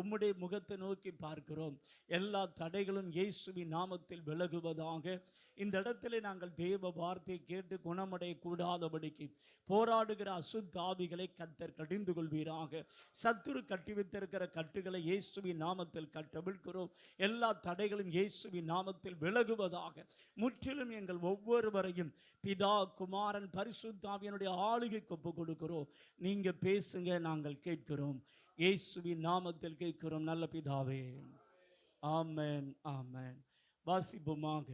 உம்முடைய முகத்தை நோக்கி பார்க்கிறோம். எல்லா தடைகளும் இயேசுவின் நாமத்தில் விலகுவதாக. இந்த இடத்துல நாங்கள் தேவ வார்த்தையை கேட்டு குணமடைய கூடாதபடிக்கு போராடுகிற அசுத்தாவிகளை கர்த்தர் கடிந்து கொள்வீராக. சத்துரு கட்டி வைத்திருக்கிற கட்டுகளை இயேசுவின் நாமத்தில் கட்டவிழ்கிறோம். எல்லா தடைகளும் இயேசுவின் நாமத்தில் விலகுவதாக. முற்றிலும் எங்கள் ஒவ்வொருவரையும் பிதா குமாரன் பரிசுத்த ஆவியினுடைய ஆளுகைக்கு ஒப்பு கொடுக்கிறோம். நீங்க பேசுங்க, நாங்கள் கேட்கிறோம். இயேசுவின் நாமத்தில் கேட்கிறோம் நல்ல பிதாவே, ஆமென் ஆமென். வாசிப்புமாக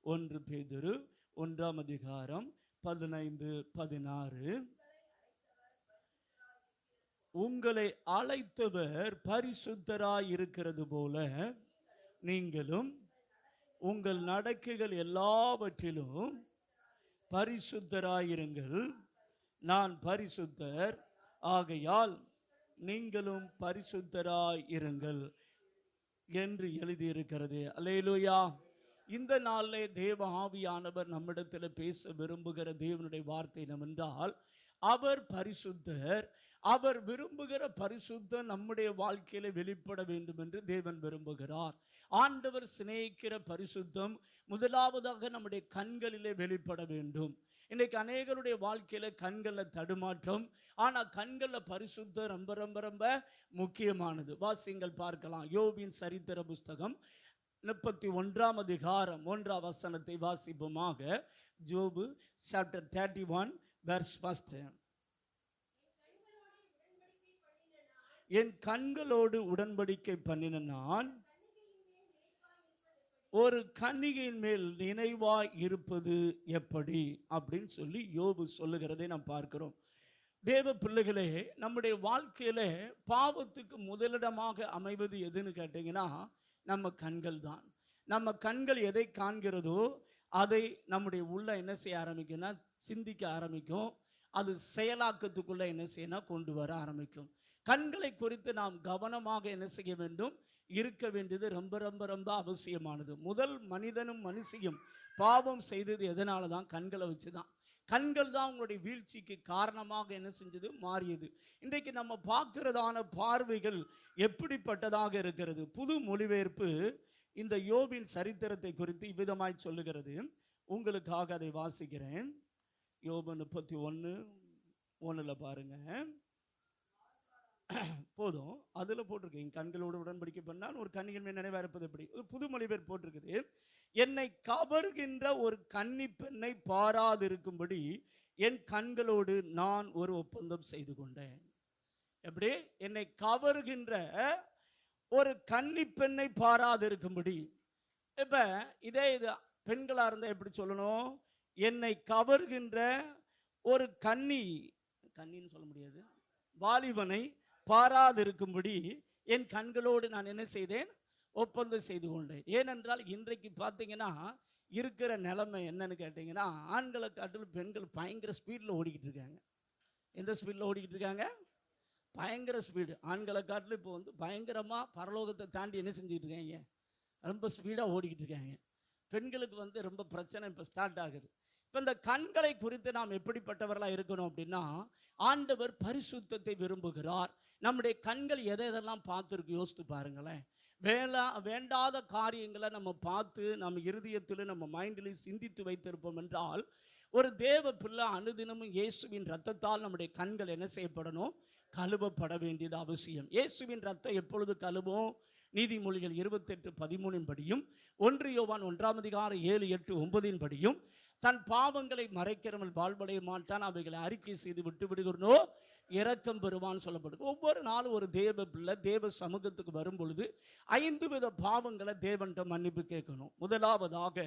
1 பேதுரு 1:15-16. உங்களை அழைத்தவர் பரிசுத்தராய் இருக்கிறது போல நீங்களும் உங்கள் நடக்கைகள் எல்லாவற்றிலும் பரிசுத்தராயிருங்கள். நான் பரிசுத்தர், ஆகையால் நீங்களும் பரிசுத்தராயிருங்கள் என்று எழுதியிருக்கிறது. அல்லேலூயா. இந்த நாளிலே தேவ ஆவியானவர் நம்மிடத்தில் பேச விரும்புகிற தேவனுடைய வார்த்தை என்னவென்றால், அவர் பரிசுத்தர். அவர் விரும்புகிற பரிசுத்தம் நம்முடைய வாழ்க்கையில வெளிப்பட வேண்டும் என்று தேவன் விரும்புகிறார். ஆண்டவர் சிநேகிக்கிற பரிசுத்தம் முதலாவதாக நம்முடைய கண்களிலே வெளிப்பட வேண்டும். இன்னைக்கு அநேகருடைய வாழ்க்கையில கண்களில் தடுமாற்றம், ஆனால் கண்களில் பரிசுத்தம் ரொம்ப ரொம்ப ரொம்ப முக்கியமானது. வாசிங்கள் பார்க்கலாம். யோபின் சரித்திர புஸ்தகம் 31:1 வாசிப்போமாக. ஜோபு சாப்டர் 31 verse 1. என் கண்களோடு உடன்படிக்கை பண்ணின நான் ஒரு கன்னிகையின் மேல் நினைவாய் இருப்பது எப்படி அப்படின்னு சொல்லி யோபு சொல்லுகிறதை நாம் பார்க்கிறோம். தேவ பிள்ளைகளே, நம்முடைய வாழ்க்கையில பாவத்துக்கு முதலிடமாக அமைவது எதுன்னு கேட்டீங்கன்னா நம்ம கண்கள் தான். நம்ம கண்கள் எதை காண்கிறதோ அதை நம்முடைய உள்ள என்ன செய்ய ஆரம்பிக்கும்னா சிந்திக்க ஆரம்பிக்கும். அது செயலாக்கத்துக்குள்ள என்ன செய்யணும் கொண்டு வர ஆரம்பிக்கும். கண்களை குறித்து நாம் கவனமாக என்ன செய்ய வேண்டும், இருக்க வேண்டியது ரொம்ப ரொம்ப ரொம்ப அவசியமானது. முதல் மனிதனும் மனுஷியும் பாவம் செய்தது எதனால தான்? கண்களை வச்சு தான். கண்கள் தான் உங்களுடைய வீழ்ச்சிக்கு காரணமாக என்ன செஞ்சது, மாறியது. இன்றைக்கு நம்ம பார்க்கிறதான பார்வைகள் எப்படிப்பட்டதாக இருக்கிறது? புது மொழிபெயர்ப்பு இந்த யோபின் சரித்திரத்தை குறித்து இவ்விதமாய் சொல்லுகிறது. உங்களுக்காக அதை வாசிக்கிறேன். யோபு 31:1 பாருங்க. போதும், அதில் போட்டிருக்கு கண்களோடு உடன்படிக்கை பண்ணால் ஒரு கன்னியின் மேல் நினைவாக இருப்பது எப்படி. ஒரு புது மொழிபெயர்ப்பு போட்டிருக்குது. என்னை கவர்கின்ற ஒரு கன்னி பெண்ணை பாராதிருக்கும்படி என் கண்களோடு நான் ஒரு ஒப்பந்தம் செய்து கொண்டேன். எப்படி? என்னை கவர்கின்ற ஒரு கன்னி பெண்ணை பாராதிருக்கும்படி. இப்ப இது பெண்களா இருந்தா எப்படி சொல்லணும்? என்னை கவர்கின்ற ஒரு கன்னின்னு சொல்ல முடியாது, வாலிபனை பாராதிருக்கும்படி என் கண்களோடு நான் என்ன செய்தேன், ஒப்பந்தம் செய்து கொண்டேன். ஏனென்றால் இன்றைக்கு பார்த்தீங்கன்னா இருக்கிற நிலைமை என்னன்னு கேட்டீங்கன்னா, ஆண்களை காட்டிலும் பெண்கள் பயங்கர ஸ்பீடில் ஓடிக்கிட்டு இருக்காங்க. எந்த ஸ்பீடில் ஓடிக்கிட்டு இருக்காங்க? பயங்கர ஸ்பீடு. ஆண்களை காட்டிலும் இப்போ பயங்கரமாக பரலோகத்தை தாண்டி என்ன செஞ்சுக்கிட்டு இருக்காங்க, ரொம்ப ஸ்பீடாக ஓடிக்கிட்டு இருக்காங்க. பெண்களுக்கு ரொம்ப பிரச்சனை இப்போ ஸ்டார்ட் ஆகுது. இப்போ இந்த கண்களை குறித்து நாம் எப்படிப்பட்டவர்களாக இருக்கணும் அப்படின்னா, ஆண்டவர் பரிசுத்தத்தை விரும்புகிறார். நம்முடைய கண்கள் எதெல்லாம் பார்த்துருக்கு யோசித்து பாருங்களேன். வேண்டாத காரியங்களை நம்ம பார்த்து நம்ம இருதயத்தில் நம்ம மைண்டில் சிந்தித்து வைத்திருப்போம் என்றால், ஒரு தேவ பிள்ளை அனுதினமும் இயேசுவின் ரத்தத்தால் நம்முடைய கண்கள் என்ன செய்யப்படணும், கழுவப்பட வேண்டியது அவசியம். இயேசுவின் ரத்தம் எப்பொழுது கழுவும்? நீதிமொழிகள் 28:13 படியும் 1 யோவான் 1:7-8-9 படியும் தன் பாவங்களை மறைக்கிறவன் வாழ்வடைய மாட்டான், அவைகளை அறிக்கை செய்து விட்டு விடுகிறனோ இரக்கம் பெறுவான்னு சொல்லப்படுது. ஒவ்வொரு நாளும் ஒரு தேவ பிள்ளை தேவ சமூகத்துக்கு வரும் பொழுது 5 வித பாவங்களை தேவன்கிட்ட மன்னிப்பு கேட்கணும். முதலாவதாக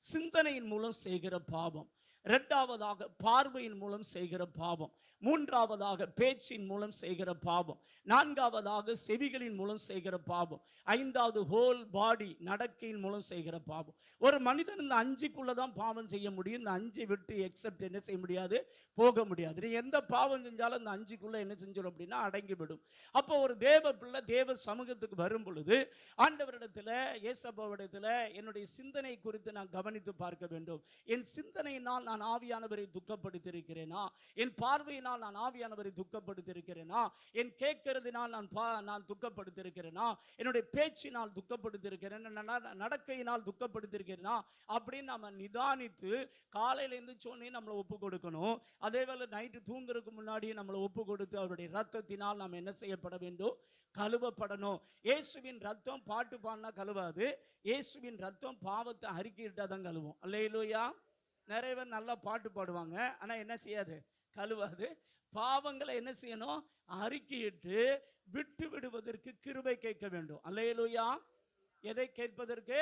சிந்தனையின் மூலம் செய்கிற பாவம், இரண்டாவதாக பார்வையின் மூலம் செய்கிற பாவம், மூன்றாவதாக பேச்சின் மூலம் செய்கிற பாவம், நான்காவதாக செவிகளின் மூலம் செய்கிற பாவம், ஐந்தாவது ஹோல் பாடி நடக்கையின் மூலம் செய்கிற பாவம். ஒரு மனிதன் இந்த 5க்குள்ள தான் பாவம் செய்ய முடியும். இந்த 5 விட்டு எக்ஸப்ட் என்ன செய்ய முடியாது, போக முடியாது. நீ எந்த பாவம் செஞ்சாலும் இந்த 5க்குள்ள என்ன செஞ்சிடும் அப்படின்னா அடங்கிவிடும். அப்போ ஒரு தேவ பிள்ளை தேவ சமூகத்துக்கு வரும் பொழுது ஆண்டவரிடத்தில், இயேசுவிடத்தில் என்னுடைய சிந்தனை குறித்து நான் கவனித்து பார்க்க வேண்டும். என் சிந்தனையினால் நான் ஆவியானவரை துக்கப்படுத்தியிருக்கிறேனா? என் பார்வையினால் நான் ஆவியானவரை துக்கப்படுத்தியிருக்கிறேனா? என் கேட்கிறதுனால் நான் துக்கப்படுத்தியிருக்கிறேனா? என்னுடைய பேச்சினால் துக்கப்படுத்தியிருக்கிறேன், நடக்கையினால் துக்கப்படுத்தியிருக்கிறேனா? அப்படின்னு நம்ம நிதானித்து காலையில எழுந்திரிச்சோடனே நம்மளை ஒப்பு கொடுக்கணும். அதே வேளை நைட்டு தூங்குறதுக்கு முன்னாடியே நம்மளை ஒப்பு கொடுத்து அவருடைய ரத்தத்தினால் நாம் என்ன செய்யப்பட வேண்டும்? கழுவப்படணும். இயேசுவின் ரத்தம் பாட்டு பாடினா கழுவாது. இயேசுவின் ரத்தம் பாவத்தை அறிக்கையிட்டா தான் கழுவும். அல்லேலூயா. நிறைய பேர் நல்லா பாட்டு பாடுவாங்க, ஆனா என்ன செய்யாது? கழுவாது. பாவங்களை என்ன செய்யணும்? அறிக்கையிட்டு விட்டு விடுவதற்கு கிருபை கேட்க வேண்டும். அல்லேலூயா. எதை கேட்பதற்கு?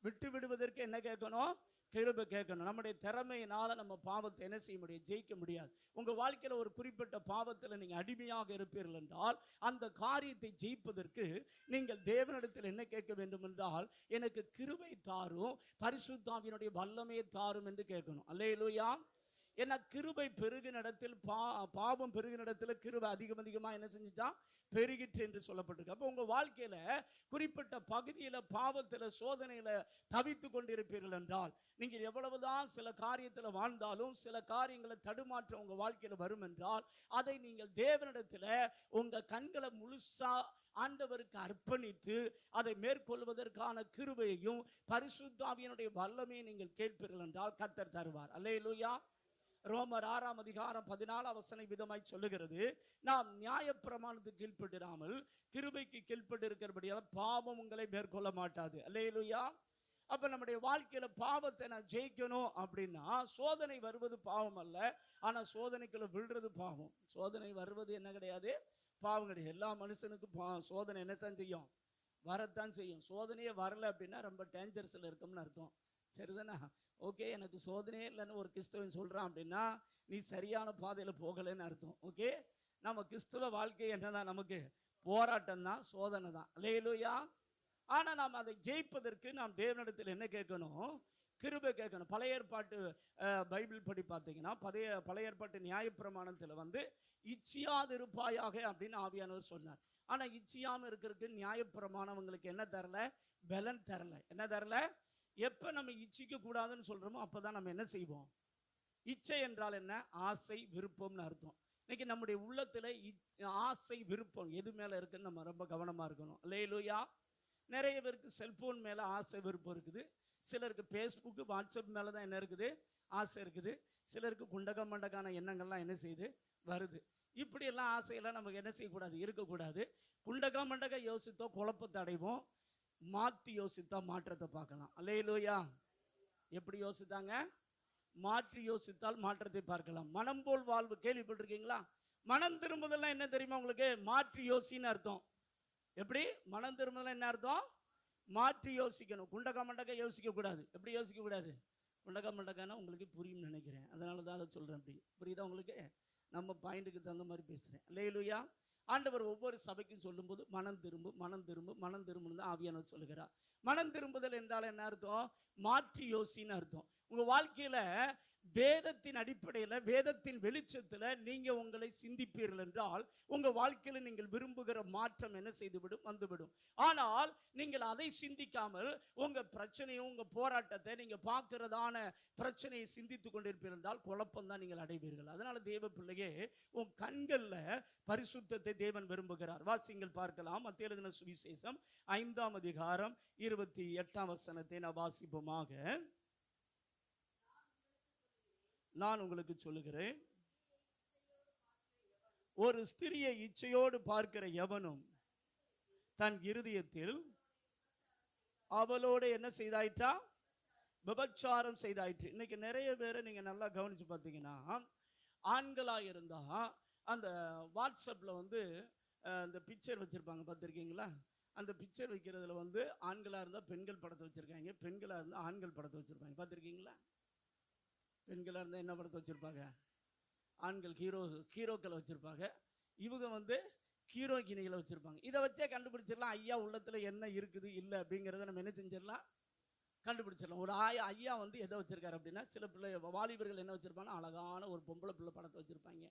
விட்டு விடுவதற்கு என்ன கேட்கணும்? கிருபை கேட்கணும். நம்முடைய திறமையினால நம்ம பாவத்தை என்ன செய்ய முடியும்? ஜெயிக்க முடியாது. உங்க வாழ்க்கையில ஒரு குறிப்பிட்ட பாவத்தில் நீங்க அடிமையாக இருப்பீர்கள் என்றால் அந்த காரியத்தை ஜெயிப்பதற்கு நீங்கள் தேவனிடத்தில் என்ன கேட்க வேண்டும் என்றால், எனக்கு கிருபை தாரும், பரிசுத்த ஆவியினுடைய வல்லமையை தாரும் என்று கேட்கணும். அல்லேலூயா. ஏன்னா கிருபை பெருகின இடத்தில் பாவம் பெருகின இடத்துல கிருபை அதிகமா என்ன செஞ்சுச்சா? பெருகிற்று என்று சொல்லப்பட்டிருக்கு. அப்போ உங்க வாழ்க்கையில குறிப்பிட்ட பகுதியில பாவத்துல சோதனையில தவித்து கொண்டிருப்பீர்கள் என்றால், நீங்கள் எவ்வளவுதான் சில காரியத்துல வாழ்ந்தாலும் சில காரியங்களை தடுமாற்ற உங்க வாழ்க்கையில வரும் என்றால், அதை நீங்கள் தேவனிடத்துல உங்க கண்களை முழுசா ஆண்டவருக்கு அர்ப்பணித்து அதை மேற்கொள்வதற்கான கிருபையையும் பரிசுத்த ஆவியினுடைய வல்லமையை நீங்கள் கேட்பீர்கள் என்றால் கர்த்தர் தருவார். அல்லேலூயா. ரோமர் 6 அதிகாரம் 14 வசனம் விதமாய் சொல்லுகிறது, நாம் நியாயப்பிரமாணத்துக்கு கீழ்ப்பட்டிராமல் கிருபைக்கு கீழ்ப்பட்டிருக்கிறபடியால் பாவம் உங்களை மேற்கொள்ள மாட்டாது. அல்லேலூயா. அப்ப நம்முடைய வாழ்க்கையில பாவத்தை நான் ஜெயிக்கணும் அப்படின்னா, சோதனை வருவது பாவம் அல்ல, ஆனா சோதனைக்குள்ள விழுறது பாவம். சோதனை வருவது என்ன கிடையாது? பாவம் கிடையாது. எல்லா மனுஷனுக்கும் சோதனை என்னத்தான் செய்யும்? வரத்தான் செய்யும். சோதனையே வரல அப்படின்னா ரொம்ப டேஞ்சர்ஸ்ல இருக்கும்னு அர்த்தம். சரிதானா? ஓகே, எனக்கு சோதனையே இல்லைன்னு ஒரு கிறிஸ்தவன் சொல்றான் அப்படின்னா நீ சரியான பாதையில போகலைன்னு அர்த்தம். ஓகே, நம்ம கிறிஸ்துவ வாழ்க்கை என்னதான்? நமக்கு போராட்டம் தான், சோதனை தான். அல்லேலூயா. ஆனா நாம் அதை ஜெயிப்பதற்கு நாம் தேவனிடத்தில் என்ன கேட்கணும்? கிருபை கேட்கணும். பழைய ஏற்பாட்டு பைபிள் படி பார்த்தீங்கன்னா பழைய ஏற்பாட்டு நியாயப்பிரமாணத்தில் வந்து இச்சியாதிருப்பாயாக அப்படின்னு ஆவியானவர் சொன்னார். ஆனா இச்சியாம இருக்கிறதுக்கு நியாயப்பிரமாணம் உங்களுக்கு என்ன தரல? பலன் தரல. என்ன தரல? எப்ப நம்ம இச்சிக்க கூடாதுன்னு சொல்றோமோ அப்பதான் நம்ம என்ன செய்வோம்? இச்சை என்றால் என்ன? ஆசை, விருப்பம்னு அர்த்தம். இன்னைக்கு நம்முடைய உள்ளத்துல ஆசை, விருப்பம் எது மேல இருக்குன்னு நம்ம ரொம்ப கவனமா இருக்கணும். அல்லேலூயா. நிறைய பேருக்கு செல்போன் மேல ஆசை, விருப்பம் இருக்குது. சிலருக்கு ஃபேஸ்புக், வாட்ஸ்அப் மேலதான் என்ன இருக்குது? ஆசை இருக்குது. சிலருக்கு குண்டக மண்டகான எண்ணங்கள்லாம் என்ன செய்யுது? வருது. இப்படி எல்லாம் ஆசையெல்லாம் நமக்கு என்ன செய்யக்கூடாது? இருக்கக்கூடாது. குண்டக மண்டக யோசித்தோ குழப்பத்தை அடைவோம், மாற்றி யோசித்தா மாற்றத்தை பார்க்கலாம். அல்லேலூயா. எப்படி யோசித்தாங்க? மாற்றி யோசித்தால் மாற்றத்தை பார்க்கலாம். மனம் போல் வாழ்வு கேள்விப்பட்டிருக்கீங்களா? மனம் திரும்புதெல்லாம் என்ன தெரியுமா உங்களுக்கு? மாற்றி யோசின்னு அர்த்தம். எப்படி? மனம் திரும்புதெல்லாம் என்ன அர்த்தம்? மாற்றி யோசிக்கணும். குண்டக மண்டக யோசிக்க கூடாது. எப்படி யோசிக்க கூடாது? குண்டக மண்டகன்னா உங்களுக்கு புரியும் நினைக்கிறேன், அதனால தான் அதை சொல்றேன். அப்படி புரியுதா உங்களுக்கு? நம்ம பாயிண்ட்டுக்கு தகுந்த மாதிரி பேசுறேன். அல்லேலூயா. ஆண்டவர் ஒவ்வொரு சபைக்கும் சொல்லும்போது மனம் திரும்பு, மனம் திரும்பு, மனம் திரும்புன்னு தான் ஆவியானவர் சொல்லுகிறார். மனம் திரும்புதல் என்றால் என்ன அர்த்தம்? மாற்றி யோசின்னு அர்த்தம். உங்க வாழ்க்கையில வேதத்தின் அடிப்படையில், வேதத்தின் வெளிச்சத்தில் நீங்க உங்களை சிந்திப்பீர்கள் என்றால் உங்க வாழ்க்கையில நீங்கள் விரும்புகிற மாற்றம் என்ன செய்துவிடும்? வந்துவிடும். ஆனால் நீங்கள் அதை சிந்திக்காமல் உங்க பிரச்சனையும் உங்க போராட்டத்தை நீங்க பார்க்கிறதான பிரச்சனையை சிந்தித்துக் கொண்டிருப்பீர்கள் என்றால் குழப்பம் தான் நீங்கள் அடைவீர்கள். அதனால தேவ பிள்ளையே, உன் கண்கள்ல பரிசுத்தத்தை தேவன் விரும்புகிறார். வாசிங்கள் பார்க்கலாம். மத்தேயு எழுதின சுவிசேஷம் 5 அதிகாரம் 28 வசனத்தை நான் வாசிப்போமாக. நான் உங்களுக்கு சொல்லுகிறேன், ஒரு ஸ்திரியை இச்சையோடு பார்க்கிற எவனும் தன் இருதயத்தில் அவளோடு என்ன செய்தாயிற்றா? விபச்சாரம் செய்தாயிற்று. இன்னைக்கு நிறைய பேரை நீங்க நல்லா கவனிச்சு பார்த்தீங்கன்னா, ஆண்களா இருந்தா அந்த வாட்ஸ்அப்ல வந்து அந்த பிக்சர் வச்சிருப்பாங்க, பார்த்துருக்கீங்களா? அந்த பிக்சர் வைக்கிறதுல வந்து ஆண்களா இருந்தா பெண்கள் படத்தை வச்சிருக்காங்க, பெண்களா இருந்தா ஆண்கள் படத்தை வச்சிருப்பாங்க, பார்த்துருக்கீங்களா? பெண்களாக இருந்தால் என்ன படத்தை வச்சுருப்பாங்க? ஆண்கள் ஹீரோக்களை வச்சுருப்பாங்க, இவங்க வந்து ஹீரோகினிகளை வச்சுருப்பாங்க. இதை வச்சே கண்டுபிடிச்சிடலாம் ஐயா உள்ளத்தில் என்ன இருக்குது இல்லை அப்படிங்கிறத நம்ம என்ன செஞ்சிடலாம்? கண்டுபிடிச்சிடலாம். ஒரு ஐயா வந்து எதை வச்சுருக்காரு அப்படின்னா, சில பிள்ளை வாலிபர்கள் என்ன வச்சுருப்பாங்கன்னா அழகான ஒரு பொம்பளை பிள்ளை படத்தை வச்சுருப்பாங்க.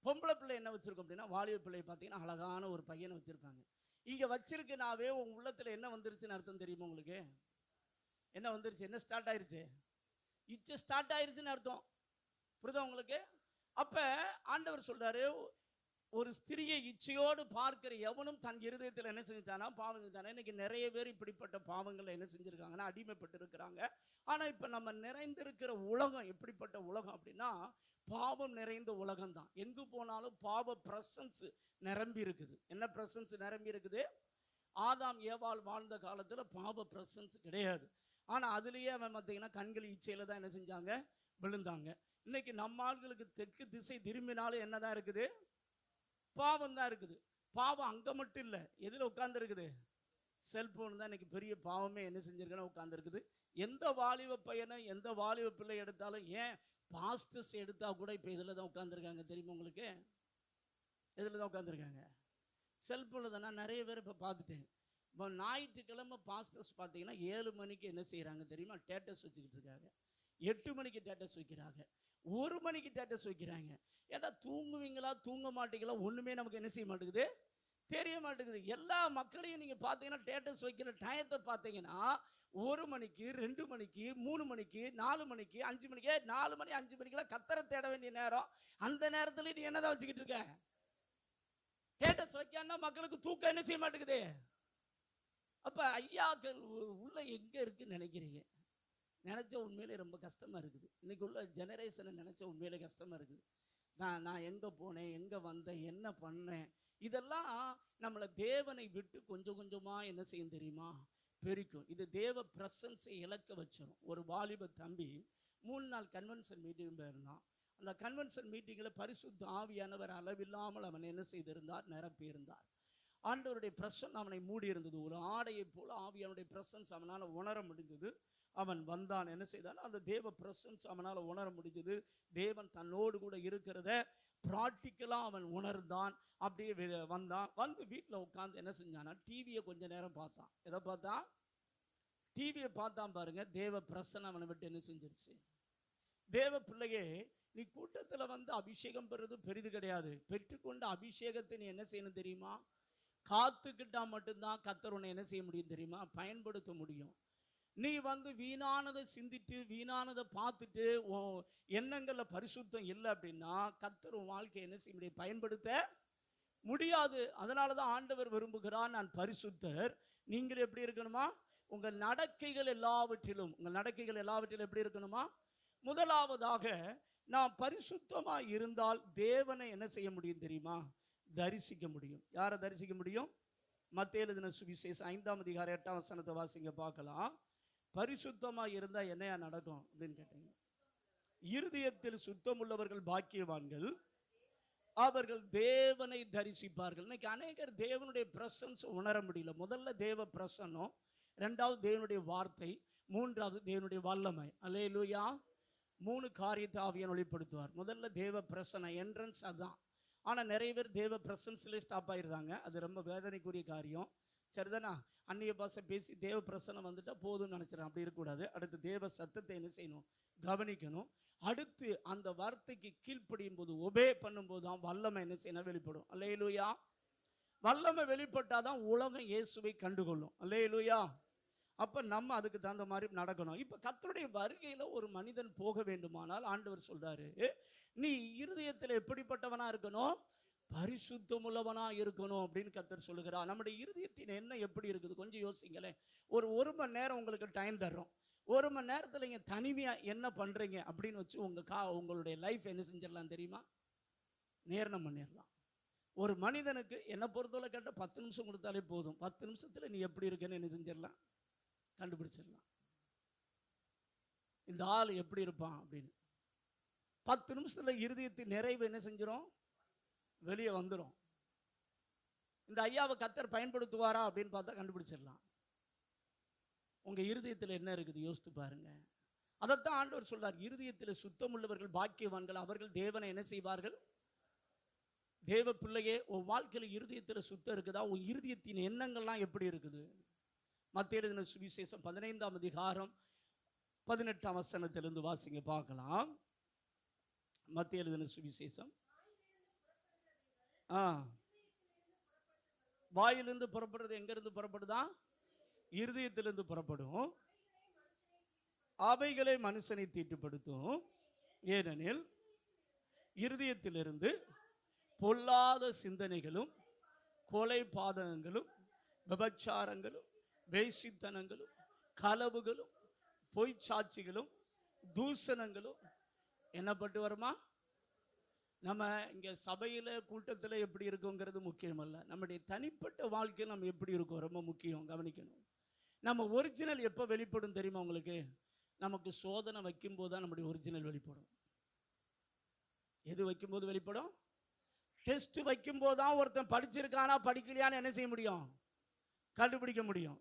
பொம்பளை பிள்ளை என்ன வச்சுருக்கோம் அப்படின்னா, வாலிப பிள்ளையை பார்த்தீங்கன்னா அழகான ஒரு பையனை வச்சுருப்பாங்க. இங்கே வச்சிருக்குனாவே உங்கள் உள்ளத்தில் என்ன வந்துருச்சுன்னு அர்த்தம் தெரியுமா உங்களுக்கு? என்ன வந்துருச்சு? என்ன ஸ்டார்ட் ஆயிருச்சு? இச்சை ஸ்டார்ட் ஆயிருச்சுன்னு அர்த்தம். புரியுதா உங்களுக்கு? அப்ப ஆண்டவர் சொல்றாரு, ஒரு ஸ்திரியை இச்சையோடு பார்க்கிற எவனும் தன் இருதயத்தில் என்ன செஞ்சானா, பாவம் செஞ்சானா. இன்னைக்கு நிறைய பேர் இப்படிப்பட்ட பாவங்களை என்ன செஞ்சிருக்காங்கன்னா, அடிமைப்பட்டு இருக்கிறாங்க. ஆனா இப்ப நம்ம நிறைந்திருக்கிற உலகம் எப்படிப்பட்ட உலகம் அப்படின்னா, பாவம் நிறைந்த உலகம் தான். எங்கு போனாலும் பாவ பிரசன்ஸ் நிரம்பி இருக்குது. என்ன பிரசன்ஸ் நிரம்பி இருக்குது? ஆதாம் ஏவாள் வாழ்ந்த காலத்துல பாவ பிரசன்ஸ் கிடையாது. ஆனா அதுலயே அவன் பார்த்தீங்கன்னா கண்கள் இச்சையில தான் என்ன செஞ்சாங்க, விழுந்தாங்க. இன்னைக்கு நம்ம ஆள்களுக்கு தெற்கு திசை திரும்பினாலும் என்னதான் இருக்குது? பாவம் தான் இருக்குது. பாவம் அங்க மட்டும் இல்ல, எதுல உட்கார்ந்து இருக்குது? செல்போன் தான் இன்னைக்கு பெரிய பாவமே என்ன செஞ்சிருக்கணும், உட்கார்ந்து இருக்குது. எந்த வாலிப பையனை எந்த வாலிப பிள்ளை எடுத்தாலும், ஏன் பாஸ்டர்ஸ் எடுத்தா கூட இப்ப இதுல தான் உட்கார்ந்துருக்காங்க தெரியுமா உங்களுக்கு? எதுல தான் உட்கார்ந்துருக்காங்க? செல்போனில் தான். நான் நிறைய பேர் இப்போ பார்த்துட்டேன். இப்போ ஞாயிற்றுக்கிழமை பாஸ்டர்ஸ் பார்த்தீங்கன்னா 7 மணிக்கு என்ன செய்கிறாங்க தெரியுமா? டேட்டஸ் வச்சுக்கிட்டு இருக்காங்க. 8 மணிக்கு டேட்டஸ் வைக்கிறாங்க. 1 மணிக்கு டேட்டஸ் வைக்கிறாங்க. ஏன்னா தூங்குவீங்களா தூங்க மாட்டீங்களா ஒன்றுமே நமக்கு என்ன செய்ய மாட்டேங்குது, தெரிய மாட்டேங்குது. எல்லா மக்களையும் நீங்கள் பார்த்தீங்கன்னா டேட்டஸ் வைக்கிற டயத்தை பார்த்தீங்கன்னா 1 மணிக்கு 2 மணிக்கு 3 மணிக்கு 4 மணிக்கு 5 மணிக்கு 4 மணி 5 மணிக்கெல்லாம் கத்தரை தேட வேண்டிய நேரம். அந்த நேரத்தில் நீ என்னதான் வச்சுக்கிட்டு இருக்க? ஸ்டேட்டஸ் வைக்கான்னா மக்களுக்கு தூக்கம் என்ன செய்ய மாட்டேங்குது. அப்ப ஐயாக்கள் உள்ள எங்க இருக்குன்னு நினைக்கிறீங்க? நினைச்ச உண்மையிலே ரொம்ப கஷ்டமா இருக்குது. இன்னைக்கு உள்ள ஜெனரேஷனை நினைச்ச உண்மையிலே கஷ்டமா இருக்குது. நான் எங்க போனேன், எங்க வந்தேன், என்ன பண்ணேன், இதெல்லாம் நம்மளை தேவனை விட்டு கொஞ்சம் கொஞ்சமா என்ன செய்யும் தெரியுமா, பெருக்கும். இது தேவ பிரசன்ஸை இழக்க வச்சிடும். ஒரு வாலிப தம்பி 3 நாள் கன்வென்ஷன் மீட்டிங் போயிருந்தான். அந்த கன்வென்ஷன் மீட்டிங்கில் பரிசுத்த ஆவியானவர் அளவில்லாமல் அவன் என்ன செய்திருந்தார், நிரப்பியிருந்தார். ஆண்டவருடைய பிரசன்னம் அவனை மூடி இருந்தது. ஒரு ஆடையை போல ஆவியானுடைய பிரசன்ஸ் அவனால் உணர முடிந்தது. அவன் வந்தான். என்ன செய்தான்? அந்த தேவ பிரசன்ஸ் அவனால் உணர முடிஞ்சது. தேவன் தன்னோடு கூட இருக்கிறத ப்ராக்டிக்கலாக அவன் உணர்ந்தான். அப்படியே வந்தான். வந்து வீட்டில் உட்காந்து என்ன செஞ்சானா, டிவியை கொஞ்ச நேரம் பார்த்தான். எதை பார்த்தான்? டிவியை பார்த்தான் பாருங்க. தேவ பிரசன்னம் அவனை விட்டு என்ன செஞ்சிருச்சு. தேவ பிள்ளையே, நீ கூட்டத்தில் வந்து அபிஷேகம் பெறுறது பெரிது கிடையாது. பெற்றுக்கொண்ட அபிஷேகத்தை நீ என்ன செய்யணும் தெரியுமா? காத்துக்கிட்டா மட்டும்தான் கர்த்தர் உன்னை என்ன செய்ய முடியும் தெரியுமா? பயன்படுத்த முடியும். நீ வந்து வீணானதை சிந்திட்டு வீணானதை பார்த்துட்டு எண்ணங்கள்ல பரிசுத்தம் இல்லை அப்படின்னா கர்த்தர் உன் வாழ்க்கையை என்ன செய்ய முடியும், பயன்படுத்த முடியாது. அதனாலதான் ஆண்டவர் விரும்புகிறார், நான் பரிசுத்தர், நீங்கள் எப்படி இருக்கணுமா? உங்கள் நடக்கைகள் எல்லாவற்றிலும் எப்படி இருக்கணுமா? முதலாவதாக நான் பரிசுத்தமா இருந்தால் தேவனை என்ன செய்ய முடியும் தெரியுமா? தரிசிக்க முடியும். யாரை தரிசிக்க முடியும்? மத்தேயு எழுதின சுவிசேஷம் 5ஆம் அதிகாரம் 8ஆம் வசனத்தை வாசிங்க பார்க்கலாம். பரிசுத்தமா இருந்தா என்னையா நடக்கும் அப்படின்னு கேட்டீங்க. இருதயத்தில் சுத்தம் உள்ளவர்கள் பாக்கியவான்கள், அவர்கள் தேவனை தரிசிப்பார்கள். இன்னைக்கு அநேகர் தேவனுடைய பிரசன்ஸ் உணர முடியல. முதல்ல தேவ பிரசன்னம், 2வது தேவனுடைய வார்த்தை, 3வது தேவனுடைய வல்லமை. அல்லேலூயா. 3 காரியத்தை ஆவியானவர் வெளிப்படுத்துவார். முதல்ல தேவ பிரசன்ன என்ட்ரன்ஸ் அதுதான். ஆனால் நிறைய பேர் தேவ பிரசன்ஸ்லேயே ஸ்டாப் ஆகிடுறாங்க. அது ரொம்ப வேதனைக்குரிய காரியம். சரிதானா? அந்நிய பாஷை பேசி தேவ பிரசன்னம் வந்துட்டா போதும்னு நினச்சிடறேன். அப்படி இருக்கக்கூடாது. அடுத்து தேவ சத்தத்தை என்ன செய்யணும், கவனிக்கணும். அடுத்து அந்த வார்த்தைக்கு கீழ்ப்படியும் போது, ஒபே பண்ணும்போது தான் வல்லமை என்ன செய்யணும், வெளிப்படும். அல்லேலூயா. வல்லமை வெளிப்பட்டாதான் உலகம் இயேசுவை கண்டுகொள்ளும். அல்லேலூயா. அப்ப நம்ம அதுக்கு தகுந்த மாதிரி நடக்கணும். இப்ப கர்த்தருடைய வருகையில ஒரு மனிதன் போக வேண்டுமானால் ஆண்டவர் சொல்றாரு, நீ இருதயத்தில் எப்படிப்பட்டவனா இருக்கணும், பரிசுத்தமுள்ளவனா இருக்கணும் அப்படின்னு கர்த்தர் சொல்லுகிறார். நம்முடைய இருதயத்தின் என்ன எப்படி இருக்குது கொஞ்சம் யோசிங்களேன். ஒரு மணி நேரம் உங்களுக்கு டைம் தர்றோம். 1 மணி நேரத்தில் நீங்க தனிமையா என்ன பண்றீங்க அப்படின்னு வச்சு உங்களுடைய லைஃப் என்ன செஞ்சிடலாம் தெரியுமா? நேர்ணம் பண்ணிடலாம். ஒரு மனிதனுக்கு என்ன பொறுத்தவரை கேட்ட 10 நிமிஷம் கொடுத்தாலே போதும். 10 நிமிஷத்துல நீ எப்படி இருக்குன்னு என்ன செஞ்சிடலாம், கண்டுபிடிச்சிடலாம். இந்த ஆள் எப்படி இருப்பான் அப்படின்னு 10 நிமிஷத்துல இருதயத்தின் நிறைவு என்ன செஞ்சிடும், வெளியே வந்துடும். இந்த ஐயாவை கர்த்தர் பயன்படுத்துவாரா அப்படின்னு பார்த்தா கண்டுபிடிச்சிடலாம். உங்க இருதயத்தில் என்ன இருக்குது யோசித்து பாருங்க. அதைத்தான் ஆண்டவர் சொல்றார், இருதயத்தில் சுத்தம் உள்ளவர்கள் பாக்கியவான்கள், அவர்கள் தேவனை என்ன செய்வார்கள். தேவ பிள்ளையே, உன் வாழ்க்கையில் இருதயத்தில் சுத்தம் இருக்குதா? உன் இருதயத்தின் எண்ணங்கள்லாம் எப்படி இருக்குது? மத்தேயு எழுதின சுவிசேஷம் 15ஆம் அதிகாரம் 18ஆம் வசனத்திலிருந்து வாசிங்க பார்க்கலாம். மத்தேயு எழுதின சுவிசேஷம். வாயிலிருந்து புறப்படுறது எங்க இருந்து புறப்படுதா? இருதயத்திலிருந்து புறப்படும். அவைகளை மனுஷனை தீட்டுப்படுத்தும். ஏனெனில் இருதயத்திலிருந்து பொல்லாத சிந்தனைகளும், கொலை பாதகங்களும், விபச்சாரங்களும், வேசித்தனங்களும், களவுகளும், பொய் சாட்சிகளும், தூஷணங்களும் என்னப்பட்டு வருமா? நம்ம இங்க சபையில கூட்டத்தில் எப்படி இருக்குங்கிறது முக்கியம் அல்ல, நம்முடைய தனிப்பட்ட வாழ்க்கையில் நம்ம எப்படி இருக்கோம் ரொம்ப முக்கியம், கவனிக்கணும். நம்ம ஒரிஜினல் எப்போ வெளிப்படும் தெரியுமா உங்களுக்கு? நமக்கு சோதனை வைக்கும் போது தான் நம்முடைய ஒரிஜினல் வெளிப்படும். எது வைக்கும்போது வெளிப்படும்? டெஸ்ட் வைக்கும் போது தான் ஒருத்தன் படிச்சிருக்கானா படிக்கலையான்னு என்ன செய்ய முடியும்? கண்டுபிடிக்க முடியும்.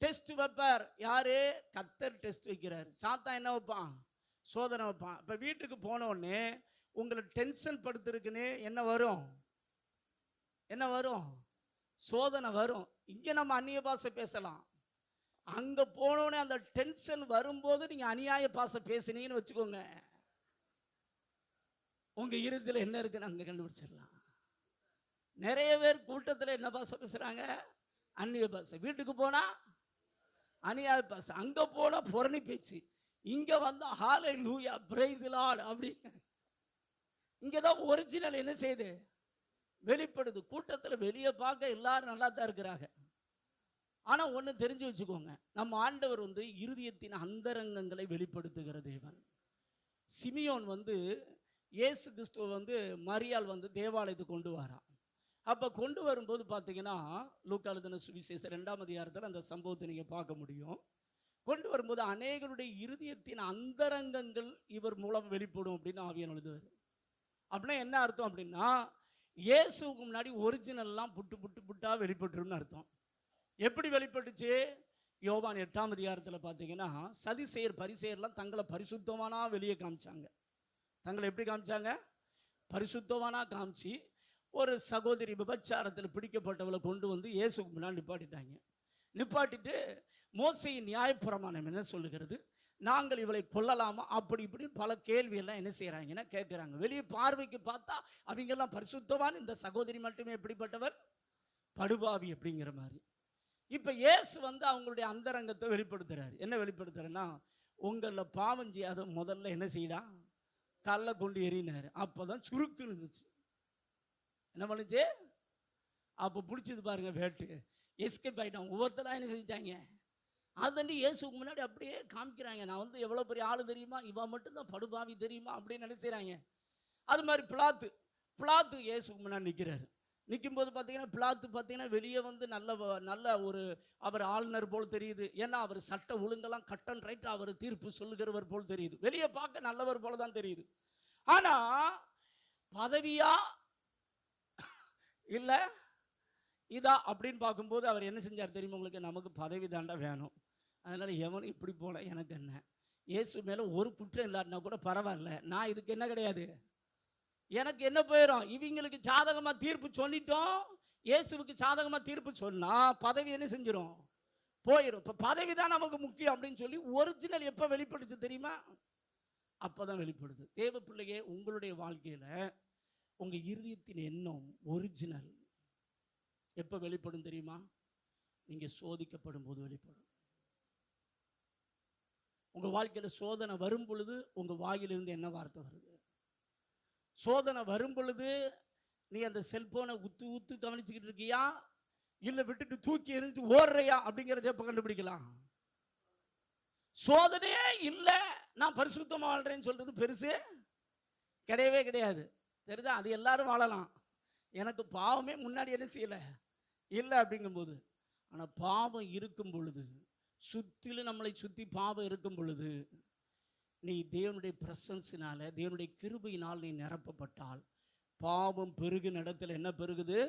டெஸ்ட் வைப்பார் யாரு? கர்த்தர் டெஸ்ட் வைக்கிறார். சாத்தான் என்ன வைப்பான்? சோதனை வைப்பான். இப்போ வீட்டுக்கு போனோடனே உங்களை டென்ஷன் படுத்திருக்குன்னு என்ன வரும்? என்ன வரும்? சோதனை வரும். இங்கே நம்ம அந்நிய பாஷை பேசலாம், அங்கே போனோடனே அந்த டென்ஷன் வரும்போது நீங்கள் அநியாய பாஷை பேசுனீங்கன்னு வச்சுக்கோங்க, உங்கள் இருதயத்தில் என்ன இருக்குன்னு அங்கே கண்டுபிடிச்சிடலாம். நிறைய பேர் கூட்டத்தில் என்ன பாஷை பேசுகிறாங்க? அந்நிய பாஷை. வீட்டுக்கு போனால் அநியாய பாஷை, அங்கே போனால் புரணி பேச்சு, இங்கே வந்து ஹல்லேலூயா பிரைஸ் தி லார்ட் அப்படி. இங்கே தான் ஒரிஜினல் என்ன செய்யுது? வெளிப்படுது. கூட்டத்தில் வெளியே பார்க்க எல்லாரும் நல்லா தான் இருக்கிறாங்க. ஆனால் ஒன்று தெரிஞ்சு வச்சுக்கோங்க, நம்ம ஆண்டவர் வந்து இருதயத்தின் அந்தரங்கங்களை வெளிப்படுத்துகிற தேவன். சிமியோன் வந்து இயேசு கிறிஸ்துவ வந்து மரியாள் வந்து தேவாலயத்துக்கு கொண்டு வரா. அப்போ கொண்டு வரும்போது பார்த்தீங்கன்னா லூக்கா எழுதின சுவிசேஷம் 2ஆம் அதிகாரத்தில் அந்த சம்பவத்தை நீங்கள் பார்க்க முடியும். கொண்டு வரும்போது அநேகருடைய இருதயத்தின் அந்தரங்கங்கள் இவர் மூலம் வெளிப்படும் அப்படின்னு ஆவியானவர் எழுதுவார். அப்படின்னா என்ன அர்த்தம் அப்படின்னா, இயேசுக்கு முன்னாடி ஒரிஜினல்லாம் புட்டு புட்டு புட்டா வெளிப்பட்டுருன்னு அர்த்தம். எப்படி வெளிப்பட்டுச்சு? யோவான் 8ஆம் அதிகாரத்தில் பார்த்தீங்கன்னா சதிசேயர் பரிசேயர்லாம் தங்களை பரிசுத்தமானா வெளியே காமிச்சாங்க. தங்களை எப்படி காமிச்சாங்க? பரிசுத்தமானா காமிச்சு ஒரு சகோதரி விபச்சாரத்தில் பிடிக்கப்பட்டவளை கொண்டு வந்து இயேசுக்கு முன்னாடி நிப்பாட்டிட்டாங்க. நிப்பாட்டிட்டு மோசையின் நியாயப்பிரமாணம் என்ன சொல்லுகிறது, நாங்கள் இவளை கொல்லலாமா அப்படி இப்படி பல கேள்வியெல்லாம் என்ன செய்கிறாங்கன்னா கேட்குறாங்க. வெளியே பார்வைக்கு பார்த்தா அவங்கெல்லாம் பரிசுத்தவான், இந்த சகோதரி மட்டுமே எப்படிப்பட்டவர்? படுபாவி அப்படிங்கிற மாதிரி. இப்போ இயேசு வந்து அவங்களுடைய அந்தரங்கத்தை வெளிப்படுத்துறாரு. என்ன வெளிப்படுத்துறேன்னா, உங்களில் பாவம் செய்யாத முதல்ல என்ன செய்யடா? கல்லை கொண்டு எறினார். அப்போ தான் சுருக்கு இருந்துச்சு. என்ன பண்ணுச்சு? அப்போ பிடிச்சது பாருங்க வேட்டு, எஸ்கேப் ஆகிட்டான். ஒவ்வொருத்தரும் என்ன செஞ்சாங்க? அதுண்டி இயேசுக்கு முன்னாடி அப்படியே காமிக்கிறாங்க, நான் வந்து எவ்வளோ பெரிய ஆள் தெரியுமா, இவன் மட்டும்தான் படுபாவி தெரியுமா அப்படின்னு நினைச்சாங்க. அது மாதிரி பிலாத்து இயேசுக்கு முன்னாடி நிற்கிறாரு. நிற்கும்போது பார்த்தீங்கன்னா பிலாத்து பார்த்தீங்கன்னா வெளியே வந்து நல்ல ஒரு அவர் ஆளுநர் போல் தெரியுது. ஏன்னா அவர் சட்ட ஒழுங்கெல்லாம் கட் அண்ட் ரைட் அவர் தீர்ப்பு சொல்லுகிறவர் போல் தெரியுது. வெளியே பார்க்க நல்லவர் போல தான் தெரியுது. ஆனால் பதவியா இல்லை இதா அப்படின்னு பார்க்கும்போது அவர் என்ன செஞ்சார் தெரியுமா உங்களுக்கு? நமக்கு பதவி தாண்டா வேணும், அதனால் எவனும் இப்படி போல எனக்கு என்ன, இயேசு மேலே ஒரு குற்றம் இல்லாட்டினா கூட பரவாயில்ல, நான் இதுக்கு என்ன கிடையாது, எனக்கு என்ன போயிடும், இவங்களுக்கு சாதகமாக தீர்ப்பு சொல்லிட்டோம், இயேசுவுக்கு சாதகமாக தீர்ப்பு சொன்னால் பதவி என்ன செஞ்சிடும்? போயிடும். இப்போ பதவி தான் நமக்கு முக்கியம் அப்படின்னு சொல்லி ஒரிஜினல் எப்போ வெளிப்படுச்சு தெரியுமா? அப்போ தான் வெளிப்படுது. தேவ பிள்ளையே, உங்களுடைய வாழ்க்கையில் உங்கள் இருதயத்தின் எண்ணம் ஒரிஜினல் எப்போ வெளிப்படும் தெரியுமா? நீங்கள் சோதிக்கப்படும் போது வெளிப்படும். உங்கள் வாழ்க்கையில் சோதனை வரும் பொழுது உங்கள் வாயிலிருந்து என்ன வார்த்தை வருது? சோதனை வரும் பொழுது நீ அந்த செல்போனை ஊத்து கவனிச்சுக்கிட்டு இருக்கியா, இல்லை விட்டுட்டு தூக்கி எரிஞ்சு ஓடுறையா அப்படிங்கிறத எப்போ கண்டுபிடிக்கலாம்? சோதனையே இல்லை, நான் பரிசுத்தமாக வாழ்றேன்னு சொல்றது பெருசு கிடையவே கிடையாது. தெரியுதா? அது எல்லாரும் வாழலாம். எனக்கு பாவமே முன்னாடி என்ன செய்யலை இல்லை அப்படிங்கும்போது. ஆனால் பாவம் இருக்கும் பொழுது, சுற்றிலும் நம்மளை சுற்றி பாவம் இருக்கும் பொழுது, நீ தேவனுடைய பிரசன்ஸினால, தேவனுடைய கிருபையினால் நீ நிரப்பப்பட்டால், பாவம் பெருகின இடத்துல என்ன பெருகுது?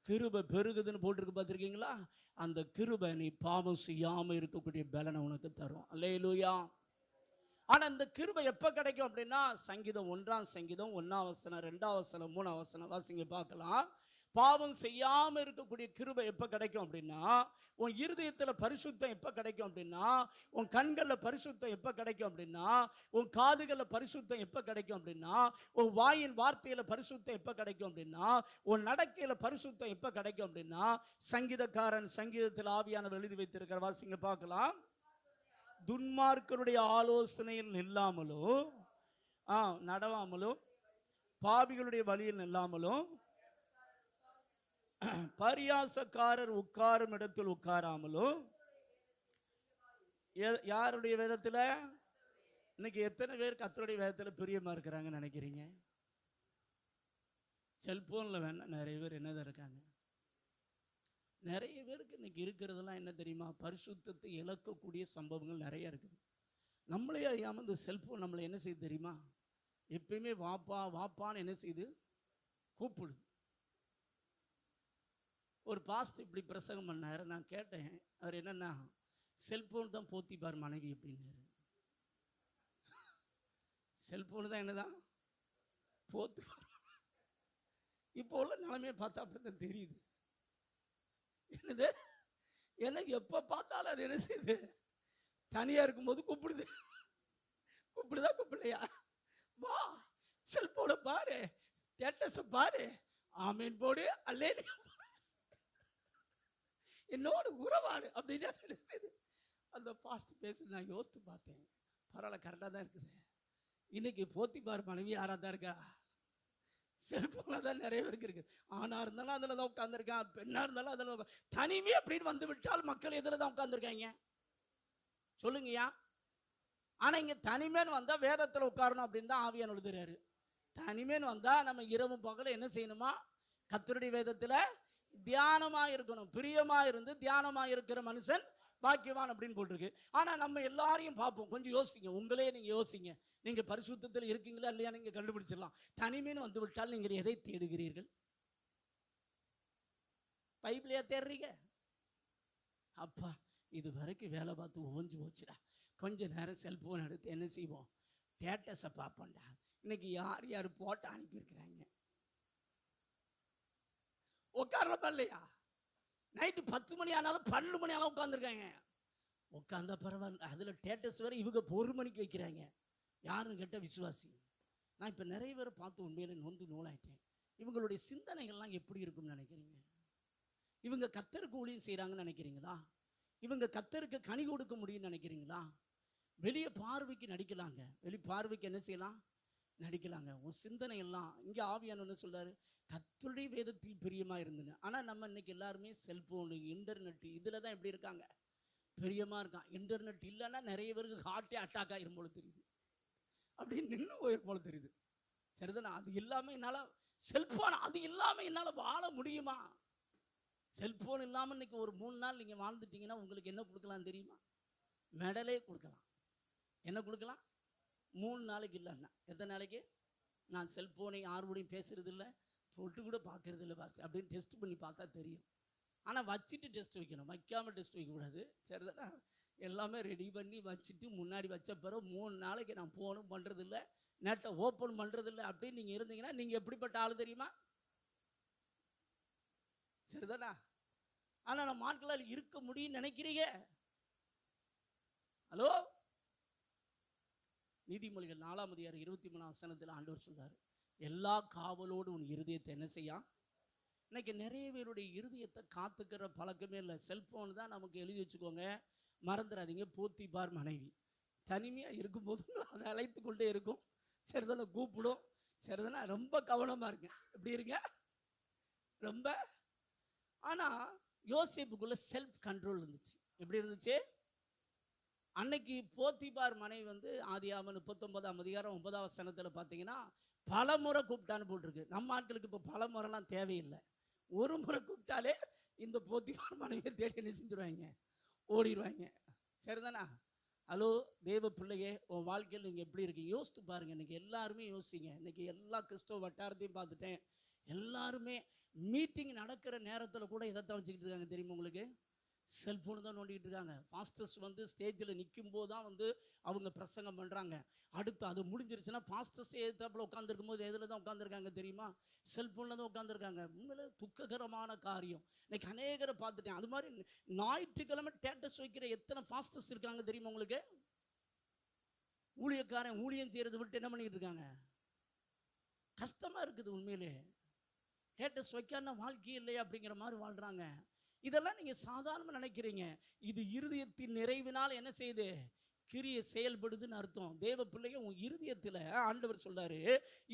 கிருபை பெருகுதுன்னு போட்டிருக்கு, பார்த்துருக்கீங்களா? அந்த கிருபை நீ பாவம் செய்யாமல் இருக்கக்கூடிய பலனை உனக்கு தரும். அல்லேலூயா. ஆனால் இந்த கிருபை எப்போ கிடைக்கும் அப்படின்னா, சங்கீதம் 1ஆம் சங்கீதம் 1ஆம் வசனம் 2ஆம் வசனம் 3ஆம் வசனம் வாசிங்க பார்க்கலாம். பாவம் செய்யாமல் இருக்கக்கூடிய கிருபை எப்போ கிடைக்கும் அப்படின்னா, உன் இருதயத்தில் பரிசுத்தம் எப்போ கிடைக்கும் அப்படின்னா, உன் கண்களில் பரிசுத்தம் எப்போ கிடைக்கும் அப்படின்னா, உன் காதுகளில் பரிசுத்தம் எப்போ கிடைக்கும் அப்படின்னா, உன் வாயின் வார்த்தையில் பரிசுத்தம் எப்போ கிடைக்கும் அப்படின்னா, உன் நடக்கையில் பரிசுத்தம் எப்போ கிடைக்கும் அப்படின்னா, சங்கீதக்காரன் சங்கீதத்தில் ஆவியானவர் எழுதி வைத்திருக்கிற வாசிங்க பார்க்கலாம். துன்மார்க்கருடைய ஆலோசனையில் நில்லாமலோ, நடவாமலோ, பாவிகளுடைய வழியில் நில்லாமலோ, பரியாசக்காரர் உட்காரும் இடத்தில் உட்காராமலோ. யாருடைய வேதத்துல? இன்னைக்கு எத்தனை பேர் கர்த்தருடைய வேதத்துல பிரியமா இருக்கிறாங்கன்னு நினைக்கிறீங்க? செல்போன்ல வேணா நிறைய பேர் என்னதான் இருக்காங்க. நிறைய பேருக்கு இன்னைக்கு இருக்கிறதெல்லாம் என்ன தெரியுமா? பரிசுத்தத்தை இழக்கக்கூடிய சம்பவங்கள் நிறைய இருக்குது. நம்மளே அறியாம இந்த செல்போன் நம்மளை என்ன செய்யுது தெரியுமா? எப்பயுமே வாப்பா வாப்பான்னு என்ன செய்யுது? கூப்பிடு. ஒரு பாஸ்ட் இப்படி பிரசங்கம் பண்ணாரு. நான் கேட்டேன், அவர் என்னன்னா, செல்போன் தான் போத்திபார் மனைவி அப்படின்னாரு. செல்போன் தான் என்னதான் போத்திபார். இப்போ உள்ள நிலைமையை பார்த்தா அப்படிதான் தெரியுது. என்னது? எனக்கு எப்ப பார்த்தாலும் அது என்ன செய்யுது? தனியா இருக்கும்போது கூப்பிடுது. கூப்பிடுதா கூப்பிடலையா? வா செல்போனை பாரு, ஸ்டேட்டஸ பாரு, ஆமீன் போடு, அல்லேலூயா என்னோட உறவாடு அப்படின்னு என்ன செய்யுது? அந்த பாஸ்ட் பேசி நான் யோசித்து பார்த்தேன். பரவாயில்ல, கரெக்டாக தான் இருக்குது. இன்னைக்கு போத்திபார் மனைவி யாராக தான் இருக்கா? செல்போனாக தான் நிறைய பேருக்கு இருக்கு. ஆணா இருந்தாலும் அதில் தான் உட்காந்துருக்கான், பெண்ணா இருந்தாலும் அதில் தான். தனிமே அப்படின்னு வந்து விட்டால் மக்கள் எதில் தான் உட்காந்துருக்காங்க சொல்லுங்கய்யா? ஆனால் இங்கே தனிமேன்னு வந்தால் வேதத்தில் உட்காரணும் அப்படின்னு தான் ஆவியான் எழுதுறாரு. தனிமேன்னு வந்தால் நம்ம இரவு பகல என்ன செய்யணுமா? கர்த்தருடைய வேதத்தில் தியானமாக இருக்கணும். பிரியமாக இருந்து தியானமாக இருக்கிற மனுஷன் பாக்கியவான் அப்படின்னு போட்டிருக்கு. ஆனால் நம்ம எல்லாரையும் பார்ப்போம். கொஞ்சம் யோசிங்க, உங்களே நீங்கள் யோசிங்க. நீங்கள் பரிசுத்தத்தில் இருக்கீங்களா இல்லையா நீங்கள் கண்டுபிடிச்சிடலாம். தனிமேன்னு வந்து விட்டால் நீங்கள் எதை தேடுகிறீர்கள்? பைபிளையா தேடுறீங்க? அப்பா இது வரைக்கும் வேலை பார்த்து ஓஞ்சு போச்சுடா, கொஞ்ச நேரம் செல்போன் எடுத்து என்ன செய்வோம்? ஸ்டேட்டஸை பார்ப்போம்டா. இன்னைக்கு யார் யார் போட்டோ அனுப்பியிருக்கிறாங்க? உட்காரமா இல்லையா? நைட்டு 10 மணி ஆனாலும் 12 மணி ஆனாலும் உட்காந்துருக்காங்க. உட்காந்தா பரவாயில்ல, அதில் ஸ்டேட்டஸ் வேற இவங்க 1 மணிக்கு வைக்கிறாங்க. யாருன்னு கேட்ட விசுவாசி. நான் இப்போ நிறைய பேரை பார்த்து உண்மையில நொந்து நூலாயிட்டேன். இவங்களுடைய சிந்தனைகள்லாம் எப்படி இருக்கும்னு நினைக்கிறீங்க? இவங்க கர்த்தருக்கு ஊழியம் செய்கிறாங்கன்னு நினைக்கிறீங்களா? இவங்க கர்த்தருக்கு கனி கொடுக்க முடியும்னு நினைக்கிறீங்களா? வெளியே பார்வைக்கு நடிக்கலாங்க. வெளி பார்வைக்கு என்ன செய்யலாம்? நடிக்கலாங்க. உன் சிந்தனை எல்லாம் இங்கே ஆவியானவன்னு சொல்றாரு, கர்த்தருடைய வேதத்தில் பிரியமா இருந்துன்னு. ஆனால் நம்ம இன்னைக்கு எல்லாருமே செல்போனு, இன்டர்நெட் இதில் தான் எப்படி இருக்காங்க? பிரியமா இருக்கான். இன்டர்நெட் இல்லைன்னா நிறைய பேருக்கு ஹார்ட்டே அட்டாக் ஆகிரும் போல தெரியுது, அப்படின்னு நின்று போயிடும் போல தெரியுது. சரிதானே? அது இல்லாமல் என்னால், செல்போன் அது இல்லாமல் என்னால் வாழ முடியுமா? செல்போன் இல்லாமல் இன்னைக்கு ஒரு 3 நாள் நீங்கள் வாழ்ந்துட்டீங்கன்னா உங்களுக்கு என்ன கொடுக்கலாம் தெரியுமா? மெடலே கொடுக்கலாம். என்ன கொடுக்கலாம்? 3 நாளைக்கு இல்லைன்னா எத்தனை நாளைக்கு? நான் செல்போனை யாரோடையும் பேசுறது இல்லை, தொட்டு கூட பார்க்கறது இல்லை பாஸ்டர் அப்படின்னு டெஸ்ட் பண்ணி பார்த்தா தெரியும். ஆனால் வச்சுட்டு டெஸ்ட் வைக்கணும், வைக்காமல் டெஸ்ட் வைக்கக்கூடாது. சரிதானே? எல்லாமே ரெடி பண்ணி வச்சுட்டு முன்னாடி வச்ச பிறகு 3 நாளைக்கு நான் ஃபோனும் பண்ணுறதில்ல, நெட்டை ஓப்பன் பண்ணுறதில்ல அப்படின்னு நீங்கள் இருந்தீங்கன்னா நீங்கள் எப்படிப்பட்ட ஆள் தெரியுமா? சரிதானா? ஆனால் நம்ம ஆட்களால் இருக்க முடியும்னு நினைக்கிறீங்க? ஹலோ, நீதிமொழிகள் 4:23 ஆண்டவர் சொல்றாரு, எல்லா காவலோடு உன் இருதயத்தை என்ன செய்யா? இன்னைக்கு நிறைய பேருடைய இருதயத்தை காத்துக்கிற பழக்கமே இல்லை. செல்போன் தான் நமக்கு எழுதி வச்சுக்கோங்க, மறந்துடாதீங்க. போத்திபார் மனைவி தனிமையாக இருக்கும்போது அதை அழைத்து கொண்டே இருக்கும். சரிதானே? கூப்பிடும். சரிதானே? ரொம்ப கவனமாக இருங்க. எப்படி இருங்க? ரொம்ப. ஆனால் யோசேப்புக்குள்ள செல்ஃப் கண்ட்ரோல் இருந்துச்சு. எப்படி இருந்துச்சு? அன்னைக்கு போத்திபார் மனைவி வந்து ஆதியாகமம் 39:9 பார்த்தீங்கன்னா பல முறை கூப்பிட்டான்னு போட்டிருக்கு. நம்ம ஆட்களுக்கு இப்போ பல முறைலாம் தேவையில்லை. ஒரு முறை கூப்பிட்டாலே இந்த போத்திபார் மனைவியை தேடி என்ன செஞ்சுருவாங்க? ஓடிடுவாங்க. சரிதானா? ஹலோ தேவ பிள்ளையே, உன் வாழ்க்கையில் நீங்கள் எப்படி இருக்கீங்க? யோசித்து பாருங்கள். இன்றைக்கி எல்லாருமே யோசிங்க. இன்றைக்கி எல்லா கிறிஸ்தவ வட்டாரத்தையும் பார்த்துட்டேன். எல்லாருமே மீட்டிங் நடக்கிற நேரத்தில் கூட எதைத்தான் வச்சுக்கிட்டு இருக்காங்க தெரியுமா உங்களுக்கு? செல்ஃபோனு தான் நோண்டிக்கிட்டு இருக்காங்க. பாஸ்டர்ஸ் வந்து ஸ்டேஜில் நிற்கும் போது தான் வந்து அவங்க பிரசங்கம் பண்ணுறாங்க. அடுத்து அது முடிஞ்சிருச்சுன்னா பாஸ்டர்ஸே எதிர்த்தாப்புல உட்காந்துருக்கும் போது எதில் தான் உட்காந்துருக்காங்க தெரியுமா? செல்ஃபோனில் தான் உட்காந்துருக்காங்க. உண்மையிலே துக்ககரமான காரியம். இன்னைக்கு அநேகரை பார்த்துட்டேன். அது மாதிரி ஞாயிற்றுக்கிழமை ஸ்டேட்டஸ் வைக்கிற எத்தனை பாஸ்டர்ஸ் இருக்காங்க தெரியுமா உங்களுக்கு? ஊழியக்காரன் ஊழியம் செய்கிறத விட்டு என்ன பண்ணிக்கிட்டு இருக்காங்க? கஷ்டமாக இருக்குது உண்மையிலே. ஸ்டேட்டஸ் வைக்கான வாழ்க்கை இல்லையா அப்படிங்கிற மாதிரி வாழ்கிறாங்க. இதெல்லாம் நீங்கள் சாதாரணமாக நினைக்கிறீங்க. இது இருதயத்தின் நிறைவினால் என்ன செய்யுது? கிரியை செயல்படுதுன்னு அர்த்தம். தேவ பிள்ளைங்க உன் இருதயத்தில் ஆண்டவர் சொல்றாரு,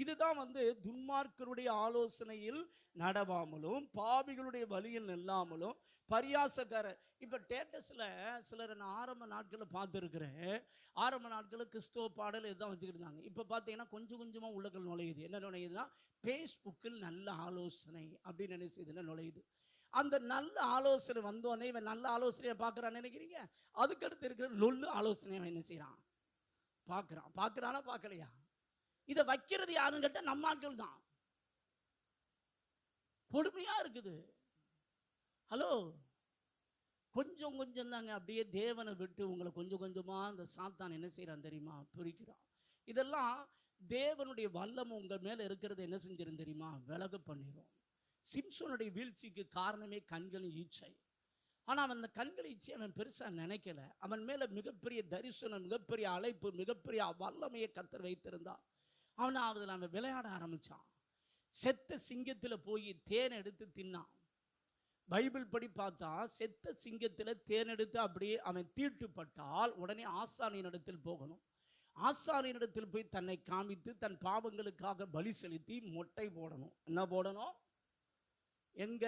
இதுதான் துன்மார்க்கருடைய ஆலோசனையில் நடவாமலும் பாவிகளுடைய வழியில் நில்லாமலும் பரியாசக்காரர். இப்போ ஸ்டேட்டஸில் சிலர் நான் ஆரம்ப நாட்களில் பார்த்துருக்குறேன். ஆரம்ப நாட்களில் கிறிஸ்துவ பாடல் இதுதான் வச்சுக்கிட்டு இப்போ பார்த்தீங்கன்னா கொஞ்சம் கொஞ்சமாக உள்ளகள் நுழையுது. என்ன நுழையுதுன்னா, ஃபேஸ்புக்கில் நல்ல ஆலோசனை அப்படின்னு நினைச்சதுன்னா நுழையுது. அந்த நல்ல ஆலோசனை வந்தோடனே இவன் நல்ல ஆலோசனையை பார்க்குறான்னு நினைக்கிறீங்க? அதுக்கடுத்து இருக்கிற லொல்லு ஆலோசனையை என்ன செய்கிறான்? பார்க்குறானா பார்க்கலையா? இதை வைக்கிறது யாருன்னு கேட்டால் நம்ம ஆட்கள் தான். கொடுமையாக இருக்குது. ஹலோ, கொஞ்சம் கொஞ்சம் தாங்க அப்படியே தேவனை விட்டு உங்களை கொஞ்சம் கொஞ்சமாக அந்த சாத்தான் என்ன செய்கிறான் தெரியுமா? பிரிக்கிறான். இதெல்லாம் தேவனுடைய வல்லமை உங்கள் மேலே இருக்கிறது என்ன செஞ்சிரும் தெரியுமா? விலக பண்ணிடும். சிம்சோனுடைய வீழ்ச்சிக்கு காரணமே கண்களின் ஈச்சை. ஆனால் அவன் அந்த கண்களின் ஈச்சை அவன் பெருசாக நினைக்கல. அவன் மேலே மிகப்பெரிய தரிசனம், மிகப்பெரிய அழைப்பு, மிகப்பெரிய வல்லமையை கர்த்தர் வைத்திருந்தான். அவனை அதில் அவன் விளையாட ஆரம்பித்தான். செத்த சிங்கத்தில் போய் தேன் எடுத்து தின்னான். பைபிள் படி பார்த்தா செத்த சிங்கத்தில் தேன் எடுத்து அப்படியே அவன் தீட்டுப்பட்டால் உடனே ஆசாரியனிடத்தில் போகணும். ஆசாரியனிடத்தில் போய் தன்னை காமித்து தன் பாவங்களுக்காக பலி செலுத்தி மொட்டை போடணும். என்ன போடணும்? எங்க?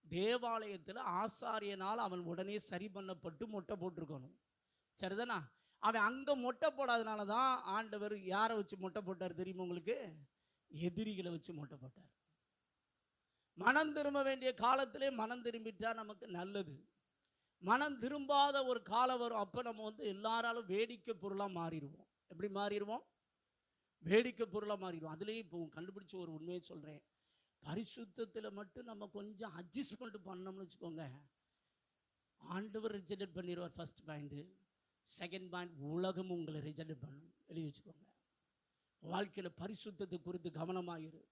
தேவாலயத்தில் ஆசாரியனால் அவன் உடனே சரி பண்ணப்பட்டு மொட்டை போட்டிருக்கணும். சரிதானா? அவன் அங்கே மொட்டை போடாதனால தான் ஆண்டவர் யாரை வச்சு மொட்டை போட்டார் தெரியுமா உங்களுக்கு? எதிரிகளை வச்சு மொட்டை போட்டார். மனம் திரும்ப வேண்டிய காலத்திலே மனம் திரும்பிட்டா நமக்கு நல்லது. மனம் திரும்பாத ஒரு காலம் வரும். அப்போ நம்ம எல்லாராலும் வேடிக்கை பொருளாக மாறிடுவோம். எப்படி மாறிடுவோம்? வேடிக்கை பொருளாக மாறிடுவோம். அதுலேயே இப்போ கண்டுபிடிச்ச ஒரு உண்மையை சொல்கிறேன். பரிசுத்தத்தில் மட்டும் நம்ம கொஞ்சம் அட்ஜஸ்ட்மெண்ட் பண்ணோம்னு வச்சுக்கோங்க, ஆண்டவர் ரிஜெக்ட் பண்ணிடுவார். First point. செகண்ட் பாயிண்ட், உலகம் உங்களை ரிஜெக்ட் பண்ணும். எழுதி வச்சுக்கோங்க. வாழ்க்கையில் பரிசுத்தத்தை குறித்து கவனமாயிரு.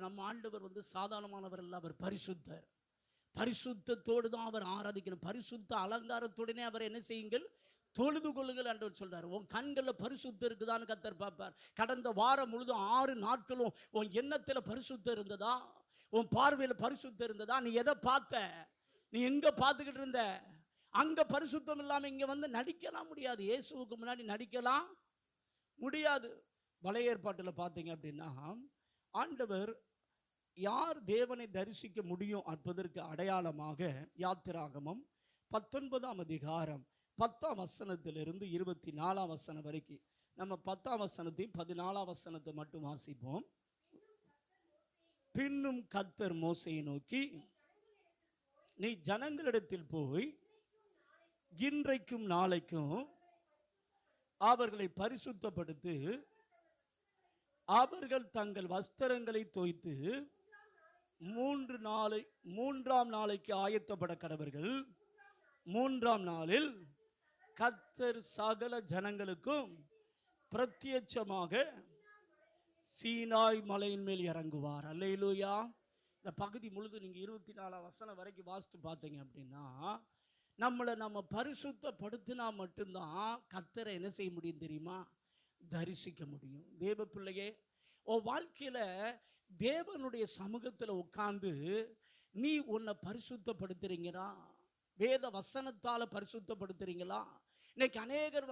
நம்ம ஆண்டவர் சாதாரணமானவர் அல்ல. அவர் பரிசுத்தர். பரிசுத்தத்தோடு தான் அவர் ஆராதிக்கணும். பரிசுத்த அலங்காரத்துடனே அவர் என்ன செய்யுங்கள்? தொழுது கொள்ளுங்கள் ஆண்டவர் சொல்றாரு. உன் கண்களில் பரிசுத்தம் இருக்குதான்னு கர்த்தர் பார்ப்பார். கடந்த வாரம் முழுதும் 6 நாட்களும் உன் எண்ணத்தில் பரிசுத்தம் இருந்ததா? உன் பார்வையில் பரிசுத்தம் இருந்ததா? நீ எதை பார்த்த? நீ எங்க பார்த்துக்கிட்டு இருந்த? அங்க பரிசுத்தம் இல்லாமல் இங்க நடிக்கலாம் முடியாது. இயேசுவுக்கு முன்னாடி நடிக்கலாம் முடியாது. பழைய ஏற்பாட்டில் பார்த்தீங்க அப்படின்னா, ஆண்டவர் யார் தேவனை தரிசிக்க முடியும் என்பதற்கு அடையாளமாக யாத்திராகமம் 19ஆம் அதிகாரம் 10ஆம் வசனத்திலிருந்து 24ஆம் வசனம் வரைக்கும் நம்ம 10ஆம் வசனத்தையும் 14ஆம் வசனத்தை மட்டும் வாசிப்போம். பின்னும் கர்த்தர் மோசேயை நோக்கி, நீ ஜனங்களிடத்தில் போய் இன்றைக்கும் நாளைக்கும் அவர்களை பரிசுத்தப்படுத்து, அவர்கள் தங்கள் வஸ்திரங்களை தோய்த்து 3ஆம் நாளைக்கு ஆயத்தப்பட கடவர்கள். 3ஆம் நாளில் கர்த்தர் சகல ஜனங்களுக்கும் பிரத்யட்சமாக சீனாய் மலையின் மேல் இறங்குவார். அல்லேலூயா. இந்த பகுதி முழுது நீங்க 24ஆம் வசனம் வரைக்கும் வாசித்து பார்த்தீங்க அப்படின்னா, நம்ம பரிசுத்தப்படுத்தினா மட்டும்தான் கர்த்தரை என்ன செய்ய முடியும் தெரியுமா? தரிசிக்க முடியும். தேவ பிள்ளையே, உன் வாழ்க்கையில தேவனுடைய சமூகத்தில் உட்கார்ந்து நீ உன்னை பரிசுத்தப்படுத்துறீங்களா? வேத வசனத்தால பரிசுத்தப்படுத்துறீங்களா? இன்னைக்கு அநேகர்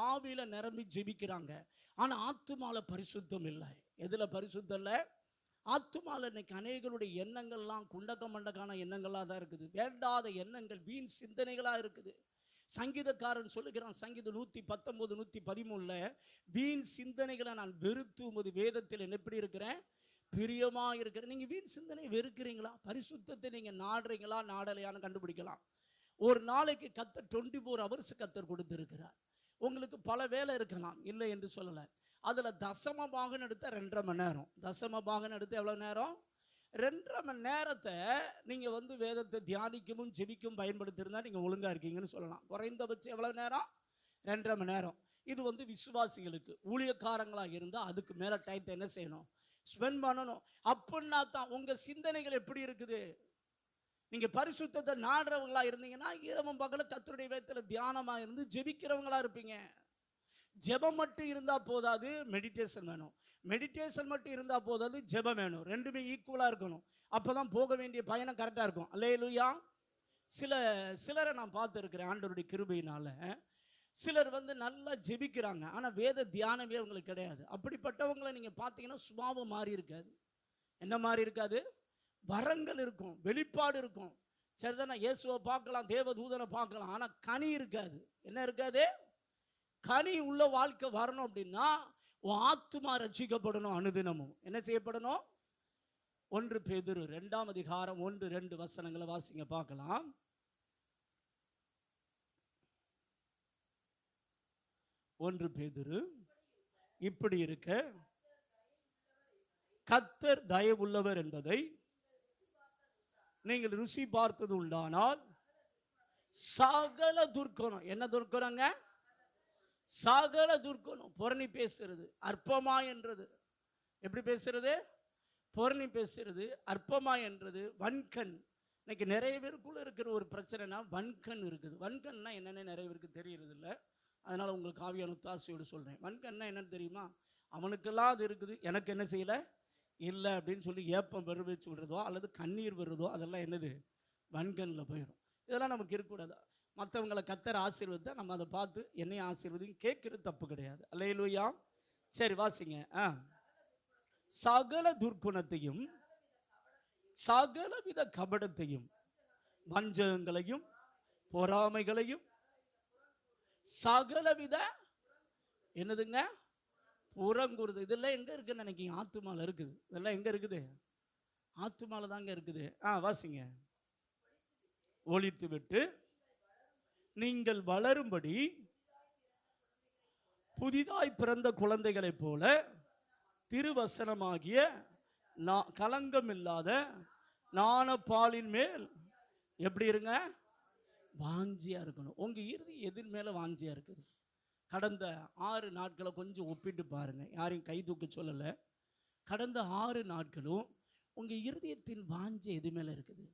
ஆவியில நிரம்பி ஜெபிக்கிறாங்க, ஆனா ஆத்துமால பரிசுத்தம் இல்லை. எதுல பரிசுத்தம் இல்லை? ஆத்துமால. இன்னைக்கு அநேகருடைய எண்ணங்கள்லாம் குண்டக்க மண்டக்கான எண்ணங்களாக தான் இருக்குது. வேண்டாத எண்ணங்கள், வீண் சிந்தனைகளா இருக்குது. சங்கீதக்காரன் சொல்லுகிறான், சங்கீதம் 119 113, வீண் சிந்தனைகளை நான் வெறுத்து உமது வேதத்தில் எப்படி இருக்கிறேன்? பிரியமா இருக்கிறேன். நீங்க வீண் சிந்தனை வெறுக்கிறீங்களா? பரிசுத்தத்தை நீங்க நாடுறீங்களா நாடலையான்னு கண்டுபிடிக்கலாம். ஒரு நாளைக்கு கர்த்தர் 24 hours கர்த்தர் கொடுத்திருக்கிறார். உங்களுக்கு பல வேலை இருக்கலாம், இல்லை என்று சொல்லல. அதுல தசம பாகம் எடுத்த 2.5 மணி நேரம். தசம பாகம் எடுத்து எவ்வளவு நேரம்? 2.5 மணி நேரத்தை நீங்க வேதத்தை தியானிக்கவும் ஜெபிக்கவும் பயன்படுத்திருந்தா நீங்க ஒழுங்கா இருக்கீங்கன்னு சொல்லலாம். குறைந்தபட்சம் எவ்வளவு நேரம்? 2.5 மணி நேரம். இது விசுவாசிகளுக்கு. ஊழியக்காரங்களாக இருந்தால் அதுக்கு மேல டைத்தை என்ன செய்யணும்? ஸ்பெண்ட் பண்ணணும். அப்படின்னா தான் உங்க சிந்தனைகள் எப்படி இருக்குது? நீங்க பரிசுத்தத்தை நாடுறவங்களா இருந்தீங்கன்னா இரவும் பகலும் கர்த்தருடைய வேதத்தில் தியானமா இருந்து ஜெபிக்கிறவங்களா இருப்பீங்க. ஜெபம் மட்டும் இருந்தா போதாது, மெடிடேஷன் வேணும். மெடிடேஷன் மட்டும் இருந்தா போதாது, ஜெபம் வேணும். ரெண்டுமே ஈக்குவலா இருக்கணும். அப்பதான் போக வேண்டிய பயணம் கரெக்டா இருக்கும். அல்லேலூயா. சிலரை நான் பார்த்துருக்கிறேன். ஆண்டவருடைய கிருபையினால சிலர் வந்து நல்லா ஜெபிக்கிறாங்க, ஆனா வேத தியானமே அவங்களுக்கு கிடையாது. அப்படிப்பட்டவங்களை நீங்க பார்த்தீங்கன்னா சுபாவம் மாறி இருக்காது. என்ன மாறி இருக்காது? வரங்கள் இருக்கும், வெளிப்பாடு இருக்கும். சரிதானே? இயேசுவை பார்க்கலாம், தேவதூதனை பார்க்கலாம், ஆனா கனி இருக்காது. என்ன இருக்காது? கனி உள்ள வாழ்க்கை வரணும் அப்படின்னா உன் ஆத்துமா ரட்சிக்கப்படணும். அனுதினமும் என்ன செய்யப்படணும்? 1 பேதுரு 2ஆம் அதிகாரம் 1-2 வசனங்களை வாசிங்க பார்க்கலாம். 1 பேதுரு, இப்படி இருக்க கர்த்தர் தயவுள்ளவர் என்பதை நீங்கள் ருசி பார்த்தது உண்டானால் சகல துர்க்குணம், என்ன துர்க்குணங்க? சகல துர்க்குணம், பொறணி பேசுறது, அற்பமா என்றது, எப்படி பேசுறது? பொறணி பேசுறது, அற்பமா என்றது, வன்கண். இன்னைக்கு நிறைய பேருக்குள்ள இருக்கிற ஒரு பிரச்சனைனா வன்கண் இருக்குது. வன்கண்னா என்னன்னு நிறைய பேருக்கு தெரியறது இல்லை. அதனால உங்களுக்கு ஆவியான ஒத்தாசையோடு சொல்றேன். வன்கண்னா என்னன்னு தெரியுமா? அவனுக்கெல்லாம் அது இருக்குது, எனக்கு என்ன செய்யலை இல்லை அப்படின்னு சொல்லி ஏப்பம் வெறுவச்சு விடுறதோ அல்லது கண்ணீர் வருதோ, அதெல்லாம் என்னது? வன்கண்ணில் போயிடும். இதெல்லாம் நமக்கு இருக்கக்கூடாது. மற்றவங்களை கர்த்தர் ஆசீர்வதித்தா நம்ம அதை பார்த்து என்னையும் ஆசீர்வதியும் கேட்கறது தப்பு கிடையாது. அல்லேலூயா. சரி வாசிங்க. சகல துர்க்குணத்தையும் சகலவித கபடத்தையும் வஞ்சகங்களையும் பொறாமைகளையும் சகலவித என்னதுங்க? புறங்குறது. இதெல்லாம் எங்க இருக்குன்னு நினைக்கிங்க? ஆத்துமால இருக்குது. இதெல்லாம் எங்க இருக்குது? ஆத்துமால தாங்க இருக்குது. வாசிங்க. ஒழித்து விட்டு நீங்கள் வளரும்படி புதிதாய் பிறந்த குழந்தைகளைப் போல திருவசனமாகிய கலங்கம் இல்லாத ஞானப்பாலின் மேல் எப்படி இருங்க? வாஞ்சியா இருக்கணும். உங்க இறுதி எதிர் மேல வாஞ்சியா இருக்குது? கடந்த 6 நாட்களை கொஞ்சம் ஒப்பிட்டு பாருங்க. யாரையும் கை தூக்க சொல்லலை. கடந்த 6 நாட்களும் உங்க இருதயத்தின் வாஞ்சை எது மேல இருக்குது?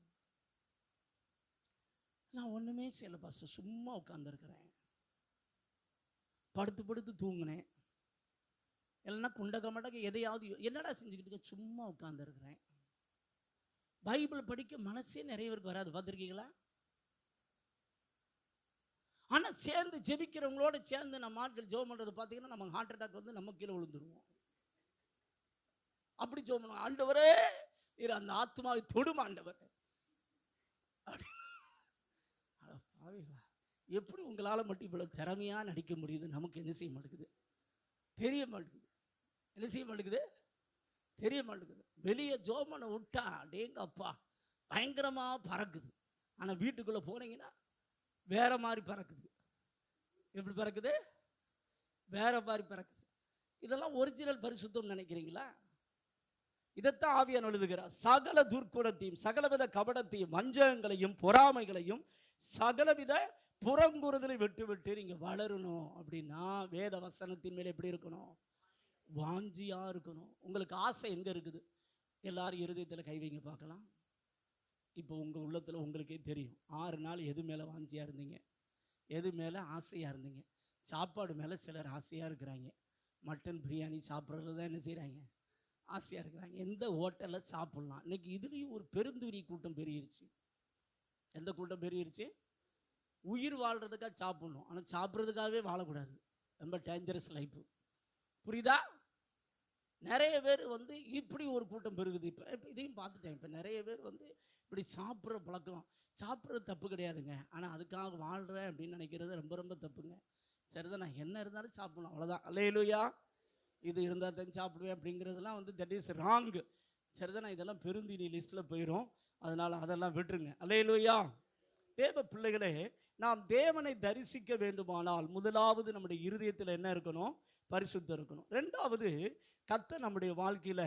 நான் ஒண்ணுமே செய்யல பாஸ்டர், சும்மா உட்கார்ந்துருக்கிறேன், படுத்து படுத்து தூங்கினேன், இல்லைன்னா குண்டக மடக எதையாவது என்னடா செஞ்சுக்கிட்டு சும்மா உட்கார்ந்துருக்கிறேன். பைபிள் படிக்க மனசே நிறைய பேருக்கு வராது, பார்த்துருக்கீங்களா? ஆனால் சேர்ந்து ஜெபிக்கிறவங்களோட சேர்ந்து நம்ம ஆட்கள் ஜெபம் பண்ணுறது பார்த்தீங்கன்னா நம்ம ஹார்ட் அட்டாக் வந்து நம்ம கீழே விழுந்துருவோம். அப்படி ஜெபம் பண்ணுவோம், ஆண்டவரே இரு அந்த ஆத்மாவை தொடும் ஆண்டவர். எப்படி உங்களால் மட்டும் இவ்வளோ திறமையாக நடிக்க முடியுது? நமக்கு என்ன செய்ய மாட்டேங்குது? தெரிய மாட்டேங்குது. என்ன செய்ய மாட்டேங்குது? தெரிய மாட்டேங்குது. வெளியே ஜெபம் பண்ண விட்டா டேங்க அப்பா பயங்கரமாக பறக்குது. ஆனால் வீட்டுக்குள்ளே போனீங்கன்னா வேற மாதிரி பறக்குது. எப்படி பறக்குது? வேற மாதிரி பறக்குது. இதெல்லாம் ஒரிஜினல் பரிசுத்தம் நினைக்கிறீங்களா? இதைத்தான் ஆவியானவர் எழுதுகிறார். சகல துர்க்குணத்தையும் சகலவித கபடத்தையும் வஞ்சகங்களையும் பொறாமைகளையும் சகலவித புறங்குறுதலை விட்டு விட்டு நீங்க வளரணும் அப்படின்னா வேத வசனத்தின் மேல எப்படி இருக்கணும்? வாஞ்சியா இருக்கணும். உங்களுக்கு ஆசை எங்க இருக்குது? எல்லாரும் இருதயத்தில் கை வைங்க பார்க்கலாம். இப்போ உங்கள் உள்ளத்தில் உங்களுக்கே தெரியும். 6 நாள் எது மேலே வாஞ்சியாக இருந்தீங்க? எது மேலே ஆசையாக இருந்தீங்க? சாப்பாடு மேலே சிலர் ஆசையாக இருக்கிறாங்க. மட்டன் பிரியாணி சாப்பிட்றது தான் என்ன செய்கிறாங்க? ஆசையாக இருக்கிறாங்க. எந்த ஹோட்டலில் சாப்பிட்லாம். இன்னைக்கு இதுலேயும் ஒரு பெருந்துரி கூட்டம் பெருகிருச்சு. எந்த கூட்டம் பெருகிருச்சு? உயிர் வாழ்கிறதுக்காக சாப்பிட்ணும், ஆனால் சாப்பிட்றதுக்காகவே வாழக்கூடாது. ரொம்ப டேஞ்சரஸ் லைஃப். புரியுதா? நிறைய பேர் வந்து இப்படி ஒரு கூட்டம் பெருகுது. இப்போ இதையும் பார்த்துட்டேன். இப்போ நிறைய பேர் வந்து இப்படி சாப்பிட்ற பழக்கம். சாப்பிட்றது தப்பு கிடையாதுங்க, ஆனால் அதுக்காக வாழ்கிறேன் அப்படின்னு நினைக்கிறது ரொம்ப ரொம்ப தப்புங்க. சரிதான், நான் என்ன இருந்தாலும் சாப்பிடணும், அவ்வளோதான். அல்லேலூயா. இது இருந்தால் தான் சாப்பிடுவேன் அப்படிங்கிறதுலாம் வந்து தட் இஸ் ராங். சரிதான், இதெல்லாம் பெருந்தினி லிஸ்ட்டில் போயிடும். அதனால் அதெல்லாம் விட்டுருங்க. அல்லேலூயா. தேவ பிள்ளைகளே, நாம் தேவனை தரிசிக்க வேண்டுமானால் முதலாவது நம்முடைய இருதயத்தில் என்ன இருக்கணும்? பரிசுத்தம் இருக்கணும். 2வது கர்த்தர் நம்முடைய வாழ்க்கையில்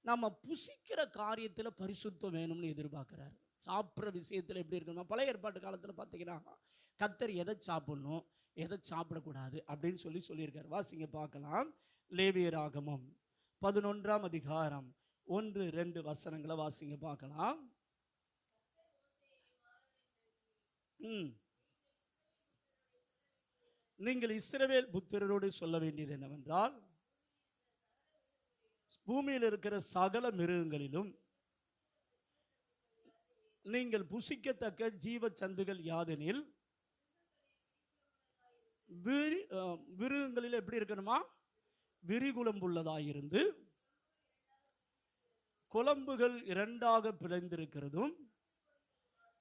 நம்ம புசிக்கிற காரியத்தில் பரிசுத்தம் வேணும்னு எதிர்பார்க்குறாரு. சாப்பிட்ற விஷயத்தில் எப்படி இருக்கணும்? பழைய ஏற்பாட்டு காலத்தில் பார்த்தீங்கன்னா கர்த்தர் எதை சாப்பிடணும் எதை சாப்பிடக்கூடாது அப்படின்னு சொல்லியிருக்காரு. வாசிங்க பார்க்கலாம். லேவியராகமம் 11ஆம் அதிகாரம் 1-2 வசனங்களை வாசிங்க பார்க்கலாம். நீங்கள் இஸ்ரவேல் புத்திரரோடு சொல்ல வேண்டியது என்னவென்றால், பூமியில் இருக்கிற சகல மிருகங்களிலும் நீங்கள் புசிக்கத்தக்க ஜீவ சந்துகள் யாதெனில் விருகங்களில் எப்படி இருக்கணுமா? விரிகுளம்புள்ளதாயிருந்து குழம்புகள் இரண்டாக பிளந்திருக்கிறதும்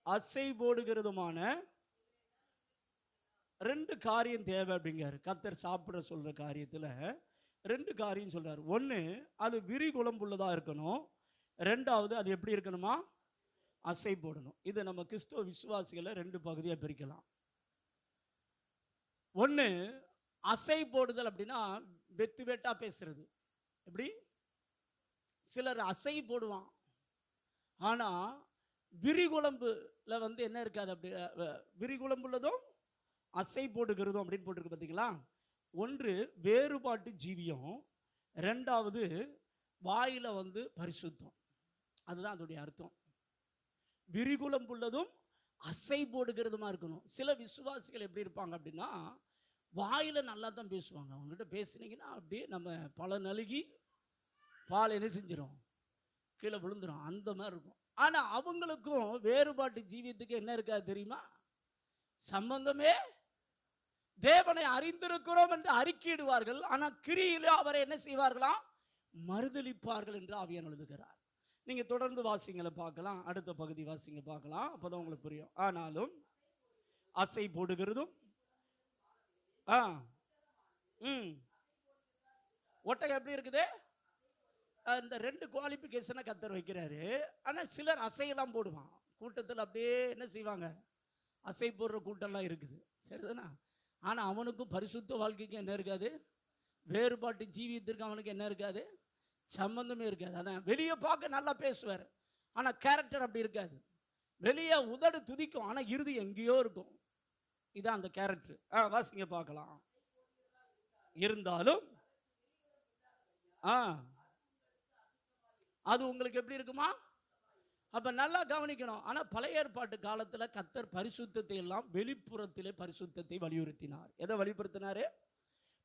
அசை போடுகிறதுமான ரெண்டு காரியம் தேவை அப்படிங்கிறாரு. கர்த்தர் சாப்பிட சொல்ற காரியத்துல ரெண்டு காரியம் சொல்றாரு. ஒன்று, அது விரிகுளம்புள்ளதா இருக்கணும். ரெண்டாவது, அது எப்படி இருக்கணுமா? அசை போடணும். இது நம்ம கிறிஸ்துவ விசுவாசிகளை ரெண்டு பகுதியாக பிரிக்கலாம். ஒன்று, அசை போடுதல் அப்படின்னா வெத்து வெட்டா பேசுறது. எப்படி? சிலர் அசை போடுவான், ஆனா விரிகுழம்புல வந்து என்ன இருக்காது. அப்படி விரிகுழம்புள்ளதும் அசை போடுகிறதும் அப்படின்னு போட்டிருக்கு பார்த்தீங்களா? ஒன்று வேறுபாட்டு ஜீவியம், ரெண்டாவது வாயில வந்து பரிசுத்தம். அதுதான் அதோடைய அர்த்தம். விரிகுளம்புள்ளதும் அசை போடுகிறதுமா இருக்கணும். சில விசுவாசிகள் எப்படி இருப்பாங்க அப்படின்னா, வாயில நல்லா தான் பேசுவாங்க. அவங்ககிட்ட பேசுனீங்கன்னா அப்படியே நம்ம பல நலுகி பால் என்ன செஞ்சிடும், கீழே விழுந்துடும், அந்த மாதிரி இருக்கும். ஆனா அவங்களுக்கும் வேறுபாட்டு ஜீவியத்துக்கு என்ன இருக்காது தெரியுமா? சம்பந்தமே. தேவனை அறிந்திருக்கிறோம் என்று அறிக்கையிடுவார்கள், ஆனா கிரியிலே அவரை என்ன செய்வார்களாம்? மறுதலிப்பார்கள் என்று ஆவியானவர் எழுதுகிறார். நீங்க தொடர்ந்து வாசிங்களை பார்க்கலாம், அடுத்த பகுதி வாசிங்க பார்க்கலாம், அப்பதான் உங்களுக்கு புரியும். ஆனாலும் அசை போடுகிறதும் ஒட்டகம் எப்படி இருக்குது? இந்த ரெண்டு குவாலிபிகேஷனை கர்த்தர் வைக்கிறாரு. ஆனா சிலர் அசையெல்லாம் போடுவான் கூட்டத்தில். அப்படியே என்ன செய்வாங்க? அசை போடுற கூட்டம்லாம் இருக்குது, சரிதானா? ஆனா அவனுக்கும் பரிசுத்த வாழ்க்கைக்கு என்ன இருக்காது? வேறுபாட்டு ஜீவியத்திற்கு அவனுக்கு என்ன இருக்காது? சம்பந்தமே இருக்காது. அதான் வெளியே பார்க்க நல்லா பேசுவார், ஆனா கேரக்டர் அப்படி இருக்காது. வெளியே உதடு துதிக்கும், ஆனா இறுதி எங்கேயோ இருக்கும். இதான் அந்த கேரக்டர். வாசிங்க பார்க்கலாம். இருந்தாலும் அது உங்களுக்கு எப்படி இருக்குமா? அப்ப நல்லா கவனிக்கணும். ஆனா பழைய ஏற்பாட்டு காலத்துல கர்த்தர் பரிசுத்தத்தை எல்லாம் வெளிப்புறத்திலே பரிசுத்தத்தை வலியுறுத்தினார். எதை வலியுறுத்தினாரு?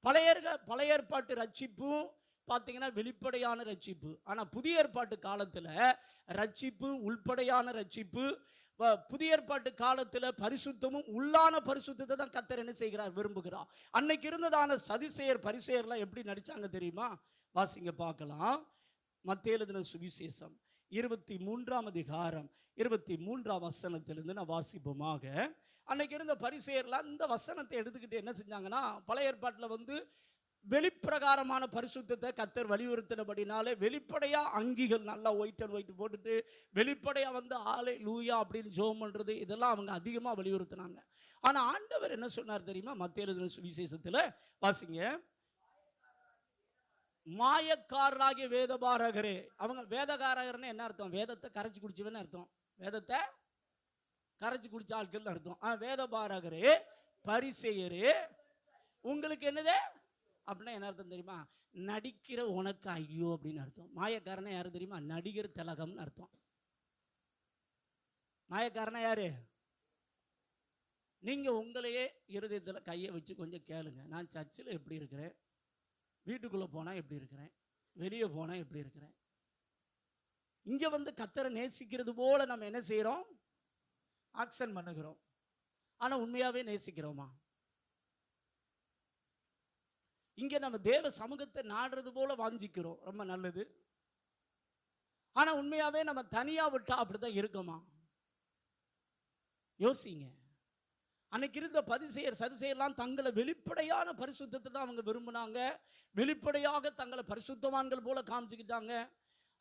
பழைய ஏற்பாட்டு ரட்சிப்பும் பார்த்தீங்கன்னா வெளிப்படையான ரட்சிப்பு. ஆனா புதிய ஏற்பாட்டு காலத்துல ரட்சிப்பு உள்படையான ரட்சிப்பு. புதிய ஏற்பாட்டு காலத்துல பரிசுத்தமும் உள்ளான பரிசுத்தத்தை தான் கர்த்தர் என்ன செய்கிறார்? விரும்புகிறார். அன்னைக்கு இருந்ததான சதிசேயர் பரிசேயர்லாம் எப்படி நடிச்சாங்க தெரியுமா? வாசிங்க பார்க்கலாம். மத்தேயு எழுதின சுவிசேஷம் 23ஆம் அதிகாரம் 23ஆம் வசனத்திலிருந்து நான் வாசிப்போமாக. அன்னைக்கு இருந்த பரிசேயர்லாம் இந்த வசனத்தை எடுத்துக்கிட்டு என்ன செஞ்சாங்கன்னா, பழைய ஏற்பாட்டில் வந்து வெளிப்பிரகாரமான பரிசுத்தத்தை கர்த்தர் வலியுறுத்தினபடினாலே வெளிப்படையா அங்கிகள் நல்லா ஒயிட் அண்ட் ஒயிட் போட்டுட்டு வெளிப்படையா வந்து ஆலே லூயா அப்படின்னு ஜெபம் பண்றது, இதெல்லாம் அவங்க அதிகமா வலியுறுத்தினாங்க. ஆனா ஆண்டவர் என்ன சொன்னார் தெரியுமா? மத்தேயு எழுதின சுவிசேஷத்துல வாசிங்க. மாயக்காரராகிய வேதபாரகரே. அவங்க வேதகாரகர்னு என்ன அர்த்தம்? வேதத்தை கரைச்சி குடிச்சவன்னு அர்த்தம். வேதத்தை கரைச்சி குடிச்ச ஆட்கள் அர்த்தம். வேதபாரகரே பரிசேயரே உங்களுக்கு என்னது அப்படின்னா என்ன அர்த்தம் தெரியுமா? நடிக்கிற உனக்கு ஐயோ அப்படின்னு அர்த்தம். மாயக்காரனா யாரு தெரியுமா? நடிகர் திலகம்னு அர்த்தம். மாயக்காரனா யாரு? நீங்க உங்களையே இருதயத்தில் கையை வச்சு கொஞ்சம் கேளுங்க. நான் சர்ச்சில் எப்படி இருக்கிறேன், வீட்டுக்குள்ளே போனால் எப்படி இருக்கிறேன், வெளியே போனால் எப்படி இருக்கிறேன். இங்கே வந்து கர்த்தரை நேசிக்கிறது போல நம்ம என்ன செய்கிறோம்? ஆக்ஷன் பண்ணுகிறோம். ஆனால் உண்மையாகவே நேசிக்கிறோமா? இங்கே நம்ம தேவ சமூகத்தை நாடுறது போல வாஞ்சிக்கிறோம், ரொம்ப நல்லது. ஆனால் உண்மையாகவே நம்ம தனியாக விட்டா அப்படிதான் இருக்குமா? யோசிங்க. அன்னைக்கு இருந்த பரிசேயர் சதுசேயர்லாம் தங்களை வெளிப்படையான பரிசுத்தத்தை தான் அவங்க விரும்பினாங்க. வெளிப்படையாக தங்களை பரிசுத்தவான்கள் போல காமிச்சுக்கிட்டாங்க.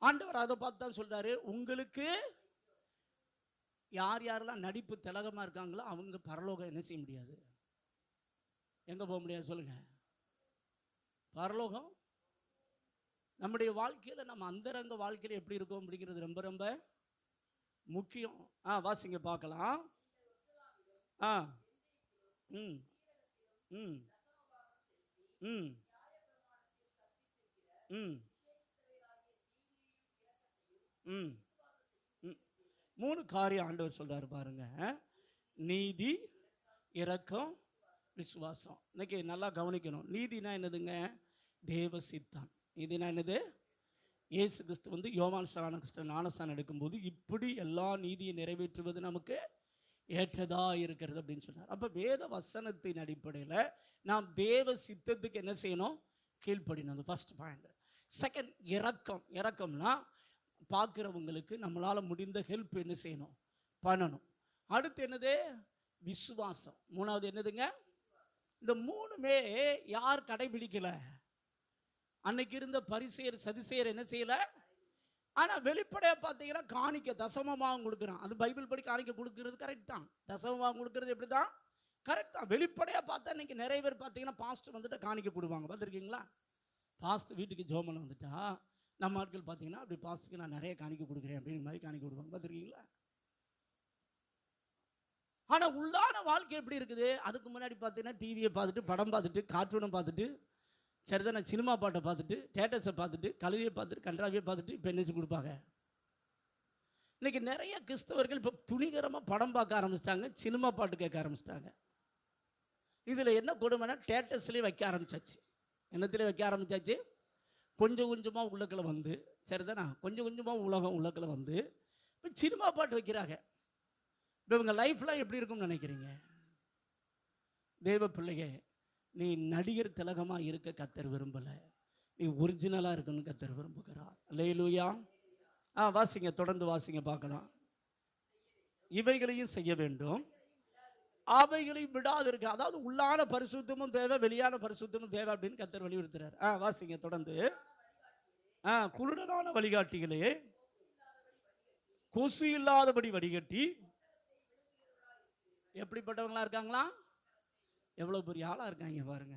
ஆண்டவர் அதை பார்த்து தான் சொல்றாரு, உங்களுக்கு யார் யாரெல்லாம் நடிப்பு திலகமா இருக்காங்களோ அவங்க பரலோகம் என்ன செய்ய முடியாது? எங்க போக முடியாது சொல்லுங்க? பரலோகம். நம்முடைய வாழ்க்கையில நம்ம அந்தரங்க வாழ்க்கையில எப்படி இருக்கோம் அப்படிங்கிறது ரொம்ப ரொம்ப முக்கியம். வாசிங்க பார்க்கலாம். ம் ம் ம் ம் ம் 3 காரியம் ஆண்டவர் சொல்றாரு பாருங்க. நீதி, இரக்கம், விசுவாசம். இன்னைக்கு நல்லா கவனிக்கணும். நீதினா என்னதுங்க? தேவ சித்தம். நீதினா என்னது? இயேசு கிறிஸ்து வந்து யோவான் ஞானஸ்நானம் எடுக்கும்போது இப்படி எல்லா நீதியை நிறைவேற்றுவது நமக்கு ஏற்றதா இருக்கிறது அப்படின்னு சொன்னார். அப்போ வேத வசனத்தின் அடிப்படையில் நாம் தேவ சித்தத்துக்கு என்ன செய்யணும்? கீழ்ப்படினது ஃபர்ஸ்ட் பாயிண்ட். செகண்ட், இறக்கம்னா பார்க்குறவங்களுக்கு நம்மளால் முடிந்த ஹெல்ப் என்ன செய்யணும்? பண்ணணும். அடுத்து என்னது? விசுவாசம். மூணாவது என்னதுங்க? இந்த மூணுமே யார் கடைபிடிக்கல? அன்னைக்கு இருந்த பரிசேயர் சதுசேயர் என்ன செய்யல? ஆனால் வெளிப்படையாக பார்த்தீங்கன்னா காணிக்க தசமமாக கொடுக்குறான். அது பைபிள் படி காணிக்க கொடுக்கறது கரெக்ட் தான். தசமமாக கொடுக்கறது எப்படி தான்? கரெக்ட் தான். வெளிப்படையாக பார்த்தா இன்னைக்கு நிறைய பேர் பார்த்தீங்கன்னா பாஸ்டர் வந்துட்டு காணிக்க கொடுவாங்க. பார்த்துருக்கீங்களா? பாஸ்டர் வீட்டுக்கு ஜோமன் வந்துட்டா நம்ம ஆட்கள் பார்த்தீங்கன்னா அப்படி பாஸ்டருக்கு நான் நிறைய காணிக்க கொடுக்குறேன் அப்படிங்கிற மாதிரி காணிக்க கொடுப்பாங்க. பார்த்துருக்கீங்களா? ஆனால் உள்ளான வாழ்க்கை எப்படி இருக்குது? அதுக்கு முன்னாடி பார்த்தீங்கன்னா டிவியை பார்த்துட்டு, படம் பார்த்துட்டு, கார்ட்டூனை பார்த்துட்டு, சரிதான் சினிமா பாட்டை பார்த்துட்டு, தேட்டர்ஸை பார்த்துட்டு, கழுவியை பார்த்துட்டு, கன்றாவியை பார்த்துட்டு இப்போ என்ன கொடுப்பாங்க? இன்னைக்கு நிறைய கிறிஸ்தவர்கள் இப்போ துணிகரமாக படம் பார்க்க ஆரம்பிச்சிட்டாங்க, சினிமா பாட்டு கேட்க ஆரம்பிச்சிட்டாங்க. இதில் என்ன கொடுமைனா தேட்டர்ஸ்லேயே வைக்க ஆரம்பிச்சாச்சு. என்னத்திலே வைக்க ஆரம்பிச்சாச்சு? கொஞ்சம் கொஞ்சமாக உள்ளக்களை வந்து, சரிதானா கொஞ்சம் கொஞ்சமாக உலகம் உள்ளக்களை வந்து இப்போ சினிமா பாட்டு வைக்கிறாங்க. இப்போ இவங்க லைஃப்லாம் எப்படி இருக்கும்னு நினைக்கிறீங்க? தேவ பிள்ளையே, நீ நடிகர் திலகமாக இருக்க கர்த்தர் விரும்பலை, நீ ஒரிஜினலாக இருக்கணும்னு கர்த்தர் விரும்புகிறார். அல்லேலூயா. வாசிங்க, தொடர்ந்து வாசிங்க பார்க்கலாம். இவைகளையும் செய்ய வேண்டும், அவைகளையும் விடாது இருக்கு. அதாவது உள்ளான பரிசுத்தமும் தேவை, வெளியான பரிசுத்தமும் தேவை அப்படின்னு கர்த்தர் வலியுறுத்துறார். வாசிங்க தொடர்ந்து. குருடனான வழிகாட்டிகளே, கொசு இல்லாதபடி வடிகட்டி. எப்படிப்பட்டவங்களா இருக்காங்களா? எவ்வளோ பெரிய ஆளாக இருக்காங்க பாருங்க.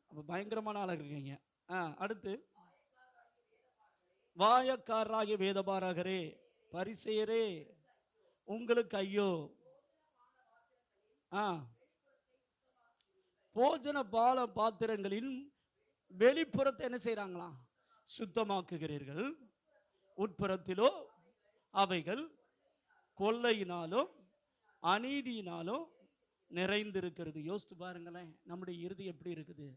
அப்போ பயங்கரமான ஆளாக இருக்கீங்க. அடுத்து, வாயக்காரராகிய வேதபாரகரே, பரிசேயரே, உங்களுக்கு ஐயோ. போஜன பால பாத்திரங்களின் வெளிப்புறத்தை என்ன செய்கிறாங்களா? சுத்தமாக்குகிறீர்கள், உட்புறத்திலோ அவைகள் கொள்ளையினாலும் அநீதியினாலும் நிறைந்திருக்கிறது. யோசித்து பாருங்களேன், நம்முடைய இருதயம் எப்படி இருக்குது?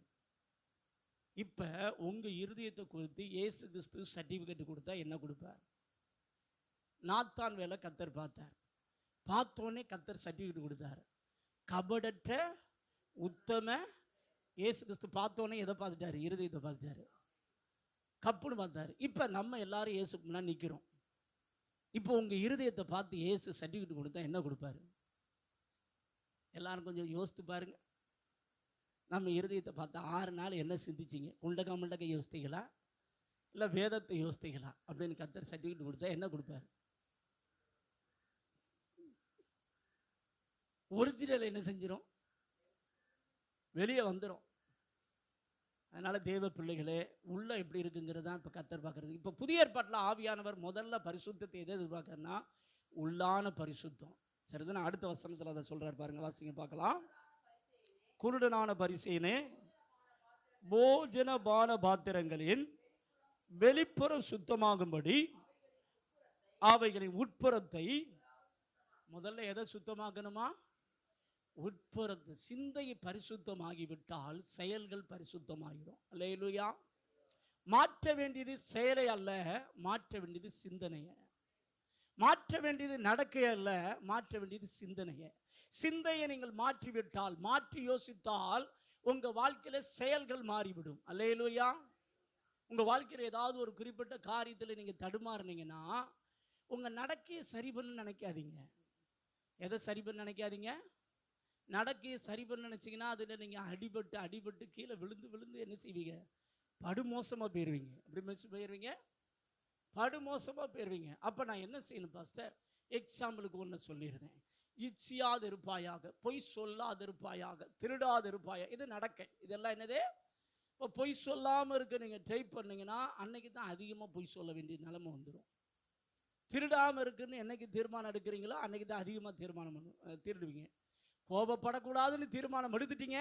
இப்போ உங்கள் இருதயத்தை குறித்து இயேசு கிறிஸ்து சர்டிஃபிகேட் கொடுத்தா என்ன கொடுப்பார்? நாத்தான் வேலை கர்த்தர் பார்த்தார். பார்த்தோன்னே கர்த்தர் சர்டிஃபிகேட் கொடுத்தார். கபடற்ற உத்தம இயேசு கிறிஸ்து பார்த்தோன்னே எதை பார்த்துட்டாரு? இருதயத்தை பார்த்துட்டாரு, கப்புன்னு பார்த்தாரு. இப்போ நம்ம எல்லாரும் இயேசுக்கு முன்னாடி நிற்கிறோம். இப்போ உங்கள் இருதயத்தை பார்த்து இயேசு சர்டிஃபிகேட் கொடுத்தா என்ன கொடுப்பாரு? எல்லாரும் கொஞ்சம் யோசித்து பாருங்க. நம்ம இருதயத்தை பார்த்தா 6 நாள் என்ன சிந்திச்சிங்க? குண்டக்க முண்டக்க யோசித்தீங்களா, இல்லை வேதத்தை யோசித்தீங்களா அப்படின்னு கர்த்தர் சர்டிஃபிகேட் கொடுத்தா என்ன கொடுப்பாரு? ஒரிஜினல் என்ன செஞ்சிடும்? வெளியே வந்துடும். அதனால தேவ பிள்ளைகளே, உள்ள எப்படி இருக்குங்கிறது தான் இப்போ கர்த்தர் பார்க்கறது. இப்போ புதிய ஏற்பாட்டில் ஆவியானவர் முதல்ல பரிசுத்தத்தை எதை எதிர்பார்க்கறன்னா உள்ளான பரிசுத்தம். சரிதான். அடுத்த வசனத்தில் அதை சொல்றாரு பாருங்க, வாசிங்க பார்க்கலாம். குருடனான பரிசேயனே, போஜன பான பாத்திரங்களின் வெளிப்புறம் சுத்தமாகும்படி அவைகளின் உட்புறத்தை. முதல்ல எதை சுத்தமாக்கணுமா? உட்புறத்தை. சிந்தையை பரிசுத்தமாகிவிட்டால் செயல்கள் பரிசுத்தமாகிடும். அல்லேலூயா. மாற்ற வேண்டியது செயலை அல்ல, மாற்ற வேண்டியது சிந்தனையை. மாற்ற வேண்டியது நடக்கைய அல்ல, மாற்ற வேண்டியது சிந்தனையை. சிந்தையை நீங்கள் மாற்றிவிட்டால், மாற்றி யோசித்தால் உங்க வாழ்க்கையில செயல்கள் மாறிவிடும். அல்லேலூயா. உங்க வாழ்க்கையில் ஏதாவது ஒரு குறிப்பிட்ட காரியத்தில் நீங்க தடுமாறுனீங்கன்னா உங்க நடக்கையை சரி பண்ண நினைக்காதீங்க. எதை சரி பண்ண நினைக்காதீங்க? நடக்கையை சரி பண்ண நினைச்சீங்கன்னா அதுல நீங்க அடிபட்டு கீழே விழுந்து என்ன செய்வீங்க? படுமோசமா போயிருவீங்க. அப்படி போயிருவீங்க, படுமோசமா போயிருவீங்க. அப்ப நான் என்ன செய்யணும் பாஸ்டர்? எக்ஸாம்பிளுக்கு ஒன்று சொல்லியிருந்தேன். இச்சியாது இருப்பாயாக, பொய் சொல்லாது இருப்பாயாக, திருடாது இருப்பாயா. இது நடக்கை. இதெல்லாம் என்னது? இப்போ பொய் சொல்லாமல் இருக்க நீங்கள் ட்ரை பண்ணீங்கன்னா அன்னைக்கு தான் அதிகமாக பொய் சொல்ல வேண்டிய நிலைமை வந்துடும். திருடாமல் இருக்குன்னு என்னைக்கு தீர்மானம் எடுக்கிறீங்களோ அன்னைக்கு தான் அதிகமாக திருடுவீங்க. கோபப்படக்கூடாதுன்னு தீர்மானம் எடுத்துட்டீங்க,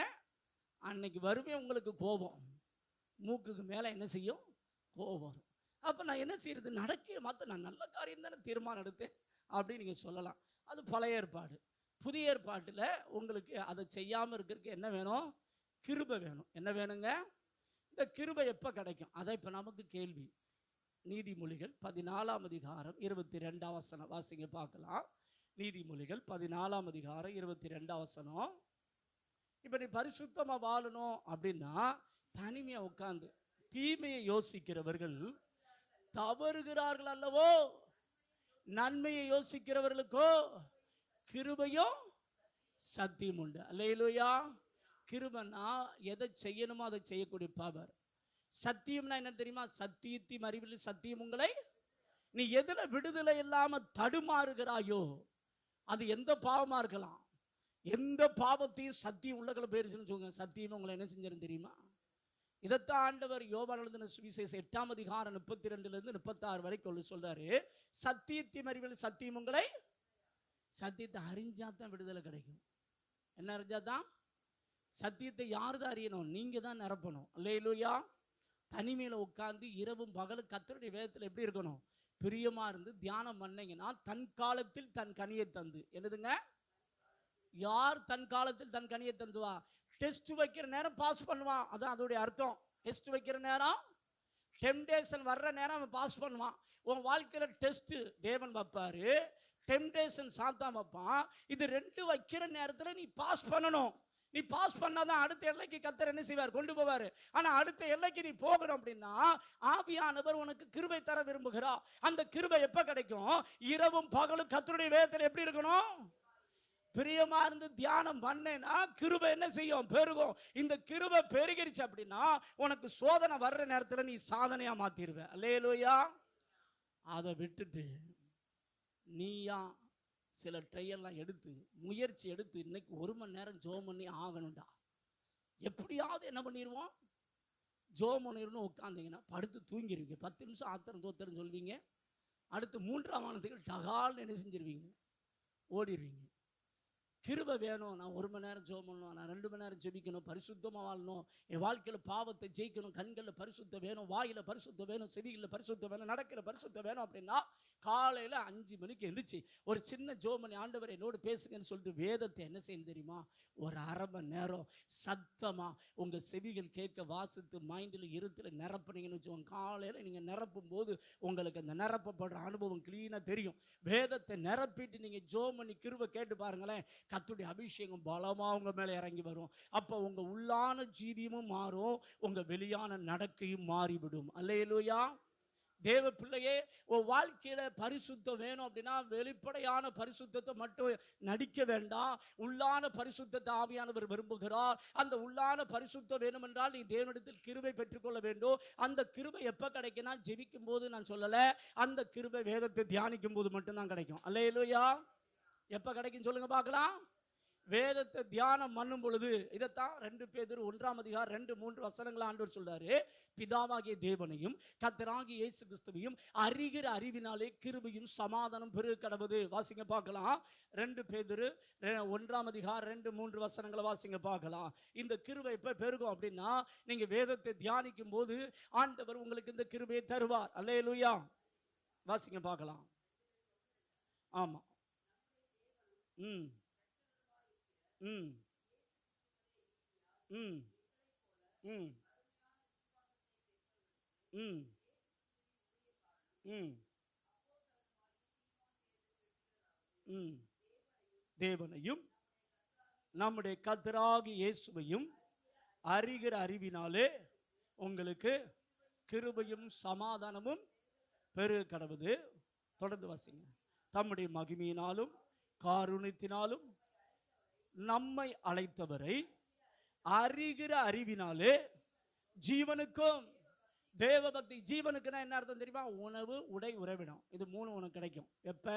அன்னைக்கு வருமே உங்களுக்கு கோபம். மூக்குக்கு மேலே என்ன செய்யும்? கோபம். அப்போ நான் என்ன செய்யறது? நடக்கையை மாற்ற நான் நல்ல காரியம் தானே தீர்மானம் எடுத்தேன் அப்படின்னு நீங்கள் சொல்லலாம். அது பழைய ஏற்பாடு. புதிய ஏற்பாட்டில் உங்களுக்கு அதை செய்யாமல் இருக்கிறதுக்கு என்ன வேணும்? கிருபை வேணும். என்ன வேணுங்க? இந்த கிருபை எப்போ கிடைக்கும்? அதை இப்போ நமக்கு கேள்வி. நீதிமொழிகள் 14 அதிகாரம் 22 வசனம் வாசிங்க பார்க்கலாம். நீதிமொழிகள் 14ஆம் அதிகாரம் 22ஆம் வசனம். இப்ப நீ பரிசுத்தமா வாழணும் அப்படின்னா தனிமையா உட்கார்ந்து தீமையை யோசிக்கிறவர்கள் தவறுகிறார்கள் அல்லவோ, நன்மையை யோசிக்கிறவர்களுக்கோ கிருபையும் சத்தியம் உண்டு. அல்லேலூயா. கிருபைனா எதை செய்யணுமோ அதை செய்யக்கூடிய பவர். சத்தியம்னா என்ன தெரியுமா? சத்தியத்தின் அறிவில் சத்தியம் உங்களை. நீ எதுல விடுதலை இல்லாம தடுமாறுகிறாயோ அது எந்த பாவமா இருக்கலாம். எந்த பாவத்தையும் சத்தியம் உள்ளகளை போயிருச்சுன்னு சொல்லுங்க, சத்தியம் உங்களை என்ன செஞ்சிருந்து தெரியுமா? இதைத்தான் ஆண்டவர் யோவான் எழுதின சுவிசேஷம் 8ஆம் அதிகாரம் 32 36 வரைக்கும் சொல்றாரு. சத்தியத்தின் அறிவில் சத்தியம் உங்களை. சத்தியத்தை அறிஞ்சாதான் விடுதலை கிடைக்கும். என்ன அறிஞ்சாதான்? சத்தியத்தை யாருதான் அறியணும்? நீங்க தான் நிரப்பணும். அல்லேலூயா. தனிமையில உட்கார்ந்து இரவும் பகலும் கர்த்தருடைய வேதத்தில் எப்படி இருக்கணும்? பிரியமா இருந்து தியானம் பண்ணீங்கன்னா தன் காலத்தில் தன் கனியை தந்து. என்னதுங்க? யார் தன் காலத்தில் தன் கனியை தந்துவா? டெஸ்ட் வைக்கிற நேரம் பாஸ் பண்ணுவான், அதான் அதோடைய அர்த்தம். டெஸ்ட் வைக்கிற நேரம், டெம்டேஷன் வர்ற நேரம் அவன் பாஸ் பண்ணுவான். உன் வாழ்க்கையில டெஸ்ட் தேவன் வைப்பாரு, டெம்டேஷன் சாத்தான் வைப்பான். இது ரெண்டு வைக்கிற நேரத்தில் நீ பாஸ் பண்ணணும். நீ பாஸ் பண்ணாதான் அடுத்த எல்லைக்கு கர்த்தர் என்ன செய்வார்? கொண்டு போவார். ஆனா அடுத்த எல்லைக்கு நீ போகணும் அப்படின்னா ஆவியானவர் உனக்கு கிருபை தர விரும்புகிறார். அந்த கிருபை எப்ப கிடைக்கும்? இரவும் பகலும் கர்த்தருடைய வேதத்தில் எப்படி இருக்கணும்? பிரியமா இருந்து தியானம் பண்ணேன்னா கிருபை என்ன செய்யும்? பெருகும். இந்த கிருபை பெருகிருச்சு அப்படின்னா உனக்கு சோதனை வர்ற நேரத்தில் நீ சாதனையா மாத்திருவ. அல்லேலூயா. அதை விட்டுட்டு நீயா சில ட்ரையெல்லாம் எடுத்து முயற்சி எடுத்து இன்னைக்கு 1 மணி நேரம் ஜோம் பண்ணி ஆகணும்டா, எப்படியாவது என்ன பண்ணிடுவோம்? ஜோம் பண்ணிடணும். உட்காந்தீங்கன்னா படுத்து தூங்கிடுவீங்க. 10 நிமிஷம் ஆத்திரம் தோத்திரம் சொல்வீங்க. அடுத்து 3ஆம் வானத்துக்கு டகால்னு என்ன செஞ்சிருவீங்க? ஓடிடுவீங்க. கிருபை வேணும். நான் 1 மணி நேரம் ஜெபம் பண்ணணும், நான் 2 மணி நேரம் ஜெபிக்கணும், பரிசுத்தமாக வாழணும், என் வாழ்க்கையில் பாவத்தை ஜெயிக்கணும், கண்களில் பரிசுத்தம் வேணும், வாயில் பரிசுத்தம் வேணும், செவிகளில் பரிசுத்தம் வேணும், நடக்கிற பரிசுத்தம் வேணும் அப்படின்னா காலையில் 5 மணிக்கு எழுந்திரிச்சு ஒரு சின்ன ஜெபம் பண்ணி ஆண்டவர் என்னோடு பேசுங்கன்னு சொல்லிட்டு வேதத்தை என்ன செய்யணும் தெரியுமா? ஒரு 1/2 மணி நேரம் சத்தமாக உங்கள் செவிகள் கேட்க வாசித்து மைண்டில் இருத்தில் நிரப்புனீங்கன்னு வச்சுக்கோங்க. காலையில் நீங்கள் நிரப்பும் போது உங்களுக்கு அந்த நிரப்பப்படுற அனுபவம் கிளீனாக தெரியும். வேதத்தை நிரப்பிட்டு நீங்கள் ஜெபம் பண்ணி கிருபை கேட்டு பாருங்களேன், கர்த்தருடைய அபிஷேகம் பலமா உங்க மேல இறங்கி வரும். அப்ப உங்க உள்ளான ஜீவியமும் மாறும், உங்க வெளியான நடக்கையும் மாறிவிடும். அல்லேலூயா. தேவ பிள்ளையே, உன் வாழ்க்கையில பரிசுத்தம் வேணும் அப்படின்னா வெளிப்படையான பரிசுத்தத்தை மட்டும் நடிக்க வேண்டாம். உள்ளான பரிசுத்தத்தை ஆவியானவர் விரும்புகிறார். அந்த உள்ளான பரிசுத்தம் வேணும் என்றால் நீ தேவனிடத்தில் கிருபை பெற்றுக்கொள்ள வேண்டும். அந்த கிருபை எப்ப கிடைக்கும்னா ஜெபிக்கும் போது நான் சொல்லல, அந்த கிருபை வேதத்தை தியானிக்கும் போது மட்டும்தான் கிடைக்கும். அல்லேலூயா. எப்ப கிடைக்கும் சொல்லுங்க பார்க்கலாம்? வேதத்தை தியானம் பண்ணும் பொழுது. இதைத்தான் 2 பேதுரு 1ஆம் அதிகாரம் 2-3 வசனங்கள் ஆண்டவர் சொல்றாரு. பிதாவாகிய தேவனையும் கர்த்தராகிய இயேசு கிறிஸ்துவையும் அறிகிற அறிவினாலே கிருபையும் சமாதானம் பெருக கடவுது. வாசிங்க பார்க்கலாம். 2 பேதுரு 1ஆம் அதிகாரம் 2-3 வசனங்களை வாசிங்க பார்க்கலாம். இந்த கிருபை எப்ப பெருகும் அப்படின்னா நீங்க வேதத்தை தியானிக்கும் போது ஆண்டவர் உங்களுக்கு இந்த கிருபையை தருவார். அல்லேலூயா. வாசிங்க பார்க்கலாம். ஆமா. ம் ம் ம் ம் ம் ம் ம் தேவனையும் நம்முடைய கர்த்தராகிய இயேசுவையும் அறிகிற அறிவினாலே உங்களுக்கு கிருபையும் சமாதானமும் பெருக கடவுது. தொடர்ந்து வாசிங்க. தம்முடைய மகிமையினாலும் காருண்யத்தினாலும் நம்மை அழைத்தவரை அறிகிற அறிவினாலே ஜீவனுக்கும். தேவபக்தி ஜீவனுக்குன்னா என்ன அர்த்தம் தெரியுமா? உணவு, உடை, உறைவிடம். இது 3 உனக்கு கிடைக்கும் எப்ப?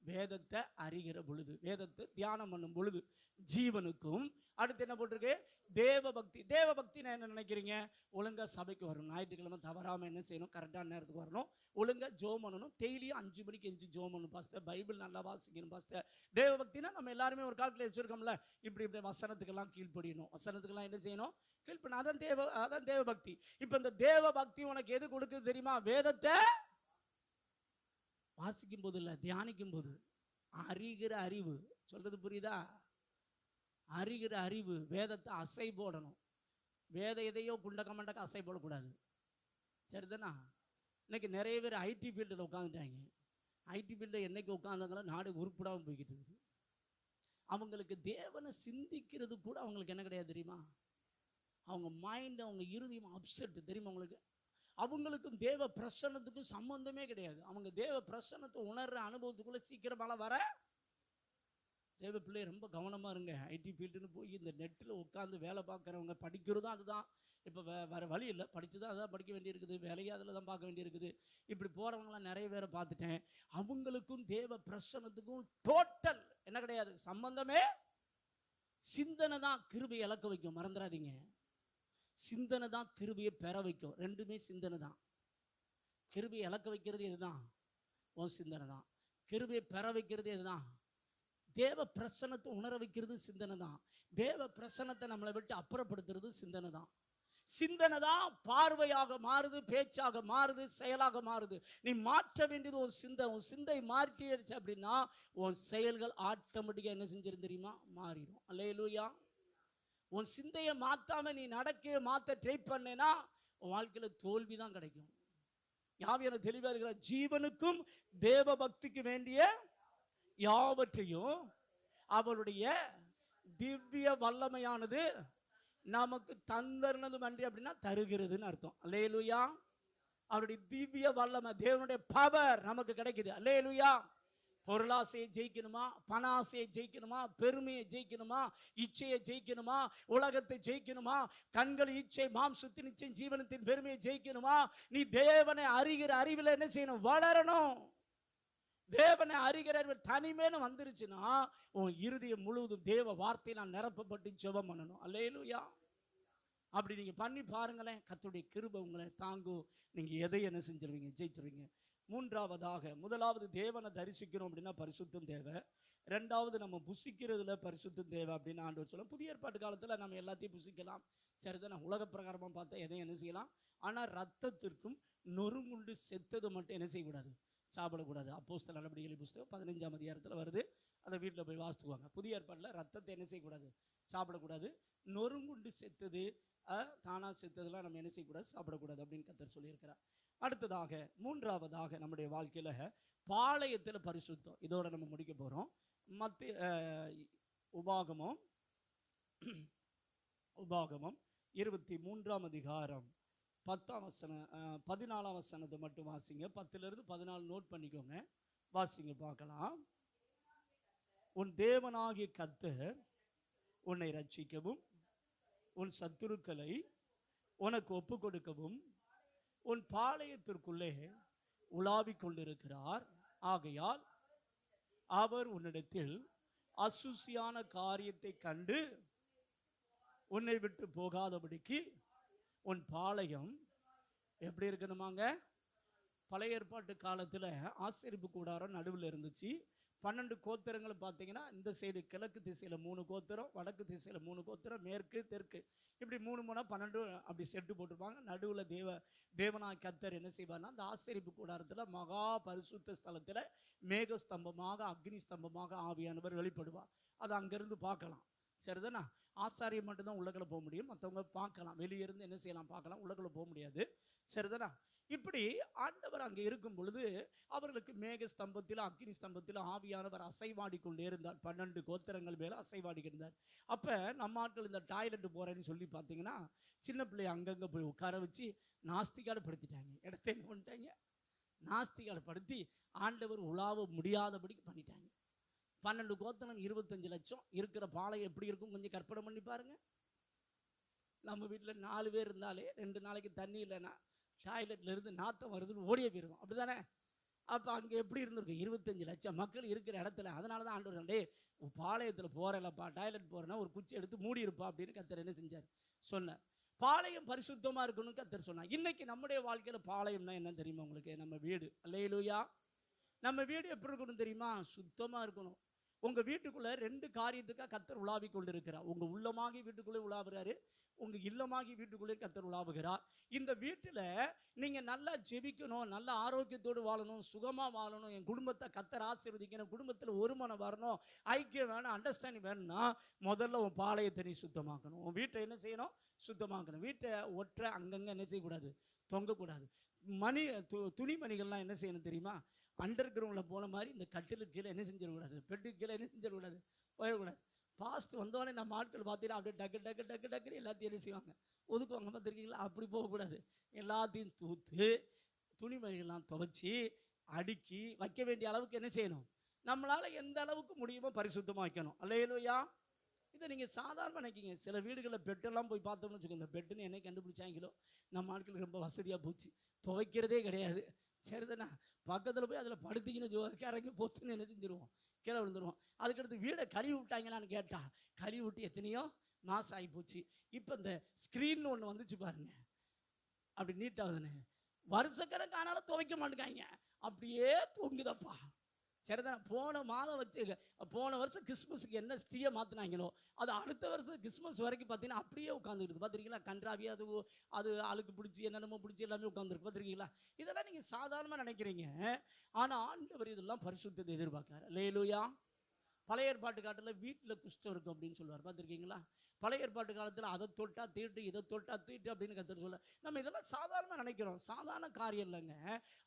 வேதத்தை அறிகிற பொழுது, வேதத்தை தியானம் பண்ணும் பொழுது. ஜீவனுக்கும். அடுத்து என்ன போட்டிருக்கு? தேவபக்தி. தேவபக்தினா என்ன நினைக்கிறீங்க? ஒழுங்கா சபைக்கு வரணும், ஞாயிற்றுக்கிழமை தவறாம என்ன செய்யணும்? கரெக்டான நேரத்துக்கு வரணும், ஒழுங்கா ஜெபம் பண்ணணும், டெய்லியும் 5 மணிக்கு எந்திரிச்சு ஜெபம் பண்ணணும் பாஸ்டர், பைபிள் நல்லா வாசிக்கணும் பாஸ்டர். தேவபக்தினா நம்ம எல்லாருமே ஒரு காலத்தில் வச்சிருக்கோம்ல, இப்படி இப்படி வசனத்துக்கெல்லாம் கீழ்ப்படியணும், வசனத்துக்கெல்லாம் என்ன செய்யணும்? கீழ்ப்படியணும். அதான் தேவபக்தி. இப்போ இந்த தேவபக்தி உனக்கு எது கொடுக்குது தெரியுமா? வேதத்தை வாசிக்கும் போது இல்லை, தியானிக்கும் போது. அறிகிற அறிவு. சொல்றது புரியுதா? அறிகிற அறிவு. வேதத்தை அசை போடணும். வேத எதையோ குண்டக்க மண்டக்க அசை போடக்கூடாது. சரிதானா? இன்னைக்கு நிறைய பேர் ஐடி ஃபீல்டில் உட்காந்துட்டாங்க. ஐடி ஃபீல்டில் என்னைக்கு உட்காந்தாங்களோ நாடு உருப்படாமல் போய்கிட்டு இருக்குது. அவங்களுக்கு தேவனை சிந்திக்கிறது கூட அவங்களுக்கு என்ன கிடையாது தெரியுமா? அவங்க மைண்ட், அவங்க இருதயம் அப்செட் தெரியுமா உங்களுக்கு? அவங்களுக்கும் தேவ பிரசன்னத்துக்கும் சம்பந்தமே கிடையாது. அவங்க தேவ பிரசன்னத்தை உணர்ற அனுபவத்துக்குள்ள சீக்கிரமால வர. தேவ பிள்ளை ரொம்ப கவனமாக இருங்க. ஐடி ஃபீல்டுன்னு போய் இந்த நெட்டில் உட்காந்து வேலை பார்க்குறவங்க படிக்கிறதும் அதுதான். இப்போ வேறு வழி இல்லை, படித்து தான் அதான் படிக்க வேண்டியிருக்குது, வேலையை அதில் தான் பார்க்க வேண்டியிருக்குது. இப்படி போகிறவங்களாம் நிறைய பேரை பார்த்துட்டேன். அவங்களுக்கும் தேவ பிரசன்னத்துக்கும் டோட்டல் என்ன கிடையாது, சம்பந்தமே. சிந்தனை தான் கிருபையை இழக்க வைக்கும், மறந்துடாதீங்க. சிந்தனை தான் கிருபையை பெற வைக்கும். ரெண்டுமே சிந்தனை தான். கிருபையை இழக்க வைக்கிறது இதுதான், உன் சிந்தனை தான். கிருபையை பெற வைக்கிறது இதுதான், தேவ பிரசன்னத்தை உணர வைக்கிறது சிந்தனை தான். தேவ பிரசன்னத்தை நம்மளை விட்டு அப்புறப்படுத்துறது சிந்தனை தான். சிந்தனை தான் பார்வையாக மாறுது, பேச்சாக மாறுது, செயலாக மாறுது. நீ மாற்ற வேண்டியது உன் சிந்தை. உன் சிந்தை மாற்றிடுச்சு அப்படின்னா உன் செயல்கள் ஆட்டோமேட்டிக்காக என்ன செஞ்சிரும் தெரியுமா? மாறிடும். அல்லேலூயா. உன் சிந்தையை மாற்றாம நீ நடக்க மாற்ற ட்ரை பண்ணேன்னா உன் வாழ்க்கையில் தோல்வி தான் கிடைக்கும். யாவையான தெளிவாக இருக்கிற ஜீவனுக்கும் தேவ பக்திக்கு வேண்டிய யாவற்றையும் அவருடைய திவ்ய வல்லமையானது நமக்கு தந்தருனது அன்றி அப்படின்னா தருகிறதுன்னு அர்த்தம். அல்லேலூயா. அவருடைய திவ்ய வல்லமை, தேவனுடைய பவர் நமக்கு கிடைக்குது. அல்லேலூயா. பொருளாசையை ஜெயிக்கணுமா, பண ஆசையை ஜெயிக்கணுமா, பெருமையை ஜெயிக்கணுமா, இச்சையை ஜெயிக்கணுமா, உலகத்தை ஜெயிக்கணுமா, கண்கள் இச்சை, மாம்சத்தின் இச்சை, ஜீவனத்தின் பெருமையை ஜெயிக்கணுமா, நீ தேவனை அறிகிற அறிவில் என்ன செய்யணும்? வளரணும். தேவனை அறிகிற அறிவு தனிமேனு வந்துருச்சுன்னா உன் இருதயம் முழுவதும் தேவ வார்த்தை நான் நிரப்பப்பட்டு ஜெபம் பண்ணணும். அல்லேலூயா. அப்படி நீங்க பண்ணி பாருங்களேன், கர்த்தருடைய கிருபை உங்களை தாங்கும். நீங்க எதை என்ன செஞ்சிருவீங்க? ஜெயிச்சிருவீங்க. மூன்றாவதாக, முதலாவது தேவனை தரிசிக்கணும் அப்படின்னா பரிசுத்தம் தேவை. ரெண்டாவது நம்ம புசிக்கிறதுல பரிசுத்தம் தேவை அப்படின்னு ஆண்டவர் சொல்ல. புதிய ஏற்பாட்டு காலத்தில் நம்ம எல்லாத்தையும் புசிக்கலாம், சரிதான். உலக பிரகாரமாக பார்த்தா எதையும் என்ன செய்யலாம். ஆனால் ரத்தத்திற்கும் நொறுங்குண்டு செத்தது மட்டும் என்ன செய்யக்கூடாது? சாப்பிடக்கூடாது. அப்போஸ்தலர் நடவடிக்கைகளின் புஸ்தகம் 15ஆம் அதிகாரத்தில் வருது. அதை வீட்டில் போய் வாசித்துக்குவாங்க. புதிய ஏற்பாட்டில் ரத்தத்தை என்ன செய்யக்கூடாது? சாப்பிடக்கூடாது. நொறுங்குண்டு செத்தது, தானா செத்ததெல்லாம் நம்ம என்ன செய்யக்கூடாது? சாப்பிடக்கூடாது அப்படின்னு கர்த்தர் சொல்லியிருக்கிறார். அடுத்ததாக, மூன்றாவதாக நம்முடைய வாழ்க்கையில் பாளையத்தில் பரிசுத்தம். இதோட நம்ம முடிக்க போகிறோம். உபாகமம் 23ஆம் அதிகாரம் 14ஆம் வசனத்தை மட்டும் வாசிங்க. 10லிருந்து 14 நோட் பண்ணிக்கோங்க, வாசிங்க பார்க்கலாம். உன் தேவனாகிய கர்த்தர் உன்னை ரட்சிக்கவும் உன் சத்துருக்களை உனக்கு ஒப்பு கொடுக்கவும் உன் பாளையத்திற்குள்ளே உலாவிக் கொண்டிருக்கிறார். ஆகையால் அவர் உன்னிடத்தில் அசுசியான காரியத்தை கண்டு உன்னை விட்டு போகாதபடிக்கு உன் பாளையம் எப்படி இருக்கணுமாங்க? பழைய ஏற்பாட்டு காலத்தில் ஆசரிப்பு கூடாரம் நடுவில் இருந்துச்சு. 12 கோத்திரங்களை பார்த்தீங்கன்னா இந்த சைடு கிழக்கு திசையில் 3 கோத்திரம், வடக்கு திசையில் 3 கோத்திரம், மேற்கு தெற்கு, இப்படி 3 12 அப்படி செட்டு போட்டிருப்பாங்க. நடுவில் தேவனாய் கர்த்தர் என்ன செய்வார்னா அந்த ஆசரிப்பு கூடாரத்தில் மகா பரிசுத்த ஸ்தலத்தில் மேக ஸ்தம்பமாக, அக்னி ஸ்தம்பமாக ஆவியானவர் வெளிப்படுவார். அதை அங்கேருந்து பார்க்கலாம், சரிதானா? ஆசாரியம் மட்டும்தான் உள்ளக்குள்ள போக முடியும், மற்றவங்க பார்க்கலாம், வெளியே இருந்து என்ன செய்யலாம்? பார்க்கலாம், உள்ளக்குள்ள போக முடியாது, சரிதானா? இப்படி ஆண்டவர் அங்கே இருக்கும் பொழுது அவர்களுக்கு மேக ஸ்தம்பத்தில், அக்னி ஸ்தம்பத்தில் ஆவியானவர் அசைவாடி கொண்டே இருந்தார். 12 கோத்திரங்கள் மேலே அசைவாடி இருந்தார். அப்போ நம்ம ஆட்கள் இந்த டாய்லெட் போகிறேன்னு சொல்லி பார்த்தீங்கன்னா சின்ன பிள்ளைய அங்கங்கே போய் உட்கார வச்சு நாஸ்திகால படுத்திட்டாங்க. இடத்த என்ன பண்ணிட்டாங்க? நாஸ்திகால படுத்தி ஆண்டவர் உலாவ முடியாதபடிக்கு பண்ணிட்டாங்க. 12 கோத்திரம் 25 லட்சம் இருக்கிற பாளையம் எப்படி இருக்கும் கொஞ்சம் கற்பனை பண்ணி பாருங்க. நம்ம வீட்டில் 4 பேர் இருந்தாலே 2 நாளைக்கு தண்ணி இல்லைன்னா டாய்லெட்ல இருந்து நாத்தம் வருதுன்னு ஓடியே போயிடும், அப்படிதானே? அப்போ அங்கே எப்படி இருந்திருக்கும்? 25 லட்சம் மக்கள் இருக்கிற இடத்துல. அதனால தான் ஆண்டவர் டே பாளையத்தில் போகிறலப்பா, டாய்லெட் போகிறேன்னா ஒரு குச்சி எடுத்து மூடி இருப்பா அப்படின்னு கர்த்தர் என்ன செஞ்சார்? சொன்னார். பாளையம் பரிசுத்தமாக இருக்கணும்னு கர்த்தர் சொன்னார். இன்னைக்கு நம்முடைய வாழ்க்கையில் பாளையம்னா என்ன தெரியுமா உங்களுக்கு? நம்ம வீடு. அல்லேலூயா. நம்ம வீடு எப்படி இருக்கணும் தெரியுமா? சுத்தமாக இருக்கணும். உங்கள் வீட்டுக்குள்ளே 2 காரியத்துக்காக கர்த்தர் உலாவி கொண்டு இருக்கிறார். உங்கள் உள்ளமாகி வீட்டுக்குள்ளே உலாவுறாரு, உங்கள் இல்லமாகி வீட்டுக்குள்ளே கர்த்தர் உலாவுகிறார். இந்த வீட்டில் நீங்கள் நல்லா ஜெபிக்கணும், நல்ல ஆரோக்கியத்தோடு வாழணும், சுகமாக வாழணும், என் குடும்பத்தை கர்த்தர் ஆசீர்வதிக்கணும், குடும்பத்தில் ஒரு மனம் வரணும், ஐக்கியம் வேணும், அண்டர்ஸ்டாண்டிங் வேணும்னா முதல்ல உன் பாளையத்தை நீ சுத்தமாக்கணும். உன் வீட்டை என்ன செய்யணும்? சுத்தமாக்கணும். வீட்டை ஒற்றை அங்கங்கே என்ன செய்யக்கூடாது? தொங்கக்கூடாது. துணிமணிகள்லாம் என்ன செய்யணும் தெரியுமா? அண்டர் கிரவுண்டில் போன மாதிரி இந்த கட்டிலுக்கு கீழே என்ன செஞ்சிடக்கூடாது, பெட்டுக்கு கீழே என்ன செஞ்சிடக்கூடாது, போயிடக்கூடாது. ஃபாஸ்ட் வந்தோடனே நம்ம ஆட்கள் பார்த்தீங்கன்னா அப்படியே டக்கு டக்கு டக்கு டக்குன்னு எல்லாத்தையும் என்ன செய்வாங்க, ஒதுக்குவாங்க. பார்த்துருக்கீங்களா? அப்படி போகக்கூடாது. எல்லாத்தையும் தூத்து துணிமணிகள்லாம் துவைச்சி அடுக்கி வைக்க வேண்டிய அளவுக்கு என்ன செய்யணும், நம்மளால் எந்த அளவுக்கு முடியுமோ பரிசுத்தமாக வைக்கணும். அல்லேலூயா. இதை நீங்கள் சாதாரண நினைக்கிங்க. சில வீடுகளில் பெட்டெல்லாம் போய் பார்த்தோம்னு வச்சுக்கோங்க, இந்த பெட்டுன்னு என்னை கண்டுபிடிச்சாங்களோ நம்ம ஆட்களுக்கு ரொம்ப வசதியாக போச்சு, துவைக்கிறதே கிடையாது. சரிதானே? பக்கத்தில் போய் அதில் படுத்திக்கின்னு இறங்கி பொத்துன்னு என்ன செஞ்சிருவோம், கீழே விழுந்துருவோம். அதுக்கடுத்து வீடை கழுவி விட்டாங்களான்னு கேட்டால் கழுவி விட்டு எத்தனையோ மாதம் ஆகி போச்சு. இப்போ இந்த ஸ்க்ரீன் ஒன்று வந்துச்சு பாருங்க, அப்படி நீட்டாகுதுன்னு வருஷக்கணக்கானாலும் துவைக்க மாட்டேங்காங்க, அப்படியே தூங்குதப்பா. சரிதானே? போன மாதம் வச்சு போன வருஷம் கிறிஸ்மஸுக்கு என்ன ஸ்டீயை மாற்றினாங்களோ அது அடுத்த வருஷம் கிறிஸ்மஸ் வரைக்கும் பார்த்தீங்கன்னா அப்படியே உட்காந்துருக்கு. பார்த்துருக்கீங்களா? கன்றாவி அது அழுக்கு பிடிச்சி என்னென்னமோ பிடிச்சி எல்லாமே உட்காந்துருக்கு. பார்த்துருக்கீங்களா? இதெல்லாம் நீங்கள் சாதாரணமாக நினைக்கிறீங்க. ஆனால் ஆண்டவர் இதெல்லாம் பரிசுத்தத்தை எதிர்பார்க்காரு. அல்லேலூயா. பழைய ஏற்பாட்டு காலத்தில் வீட்டில் குஷ்டம் இருக்கும் அப்படின்னு சொல்லுவார். பார்த்துருக்கீங்களா? பழைய ஏற்பாட்டு காலத்தில் அதை தொட்டா தீட்டு, இதை தொட்டா தீட்டு அப்படின்னு கற்றுட்டு சொல்ல. நம்ம இதெல்லாம் சாதாரணமாக நினைக்கிறோம். சாதாரண காரியம் இல்லைங்க.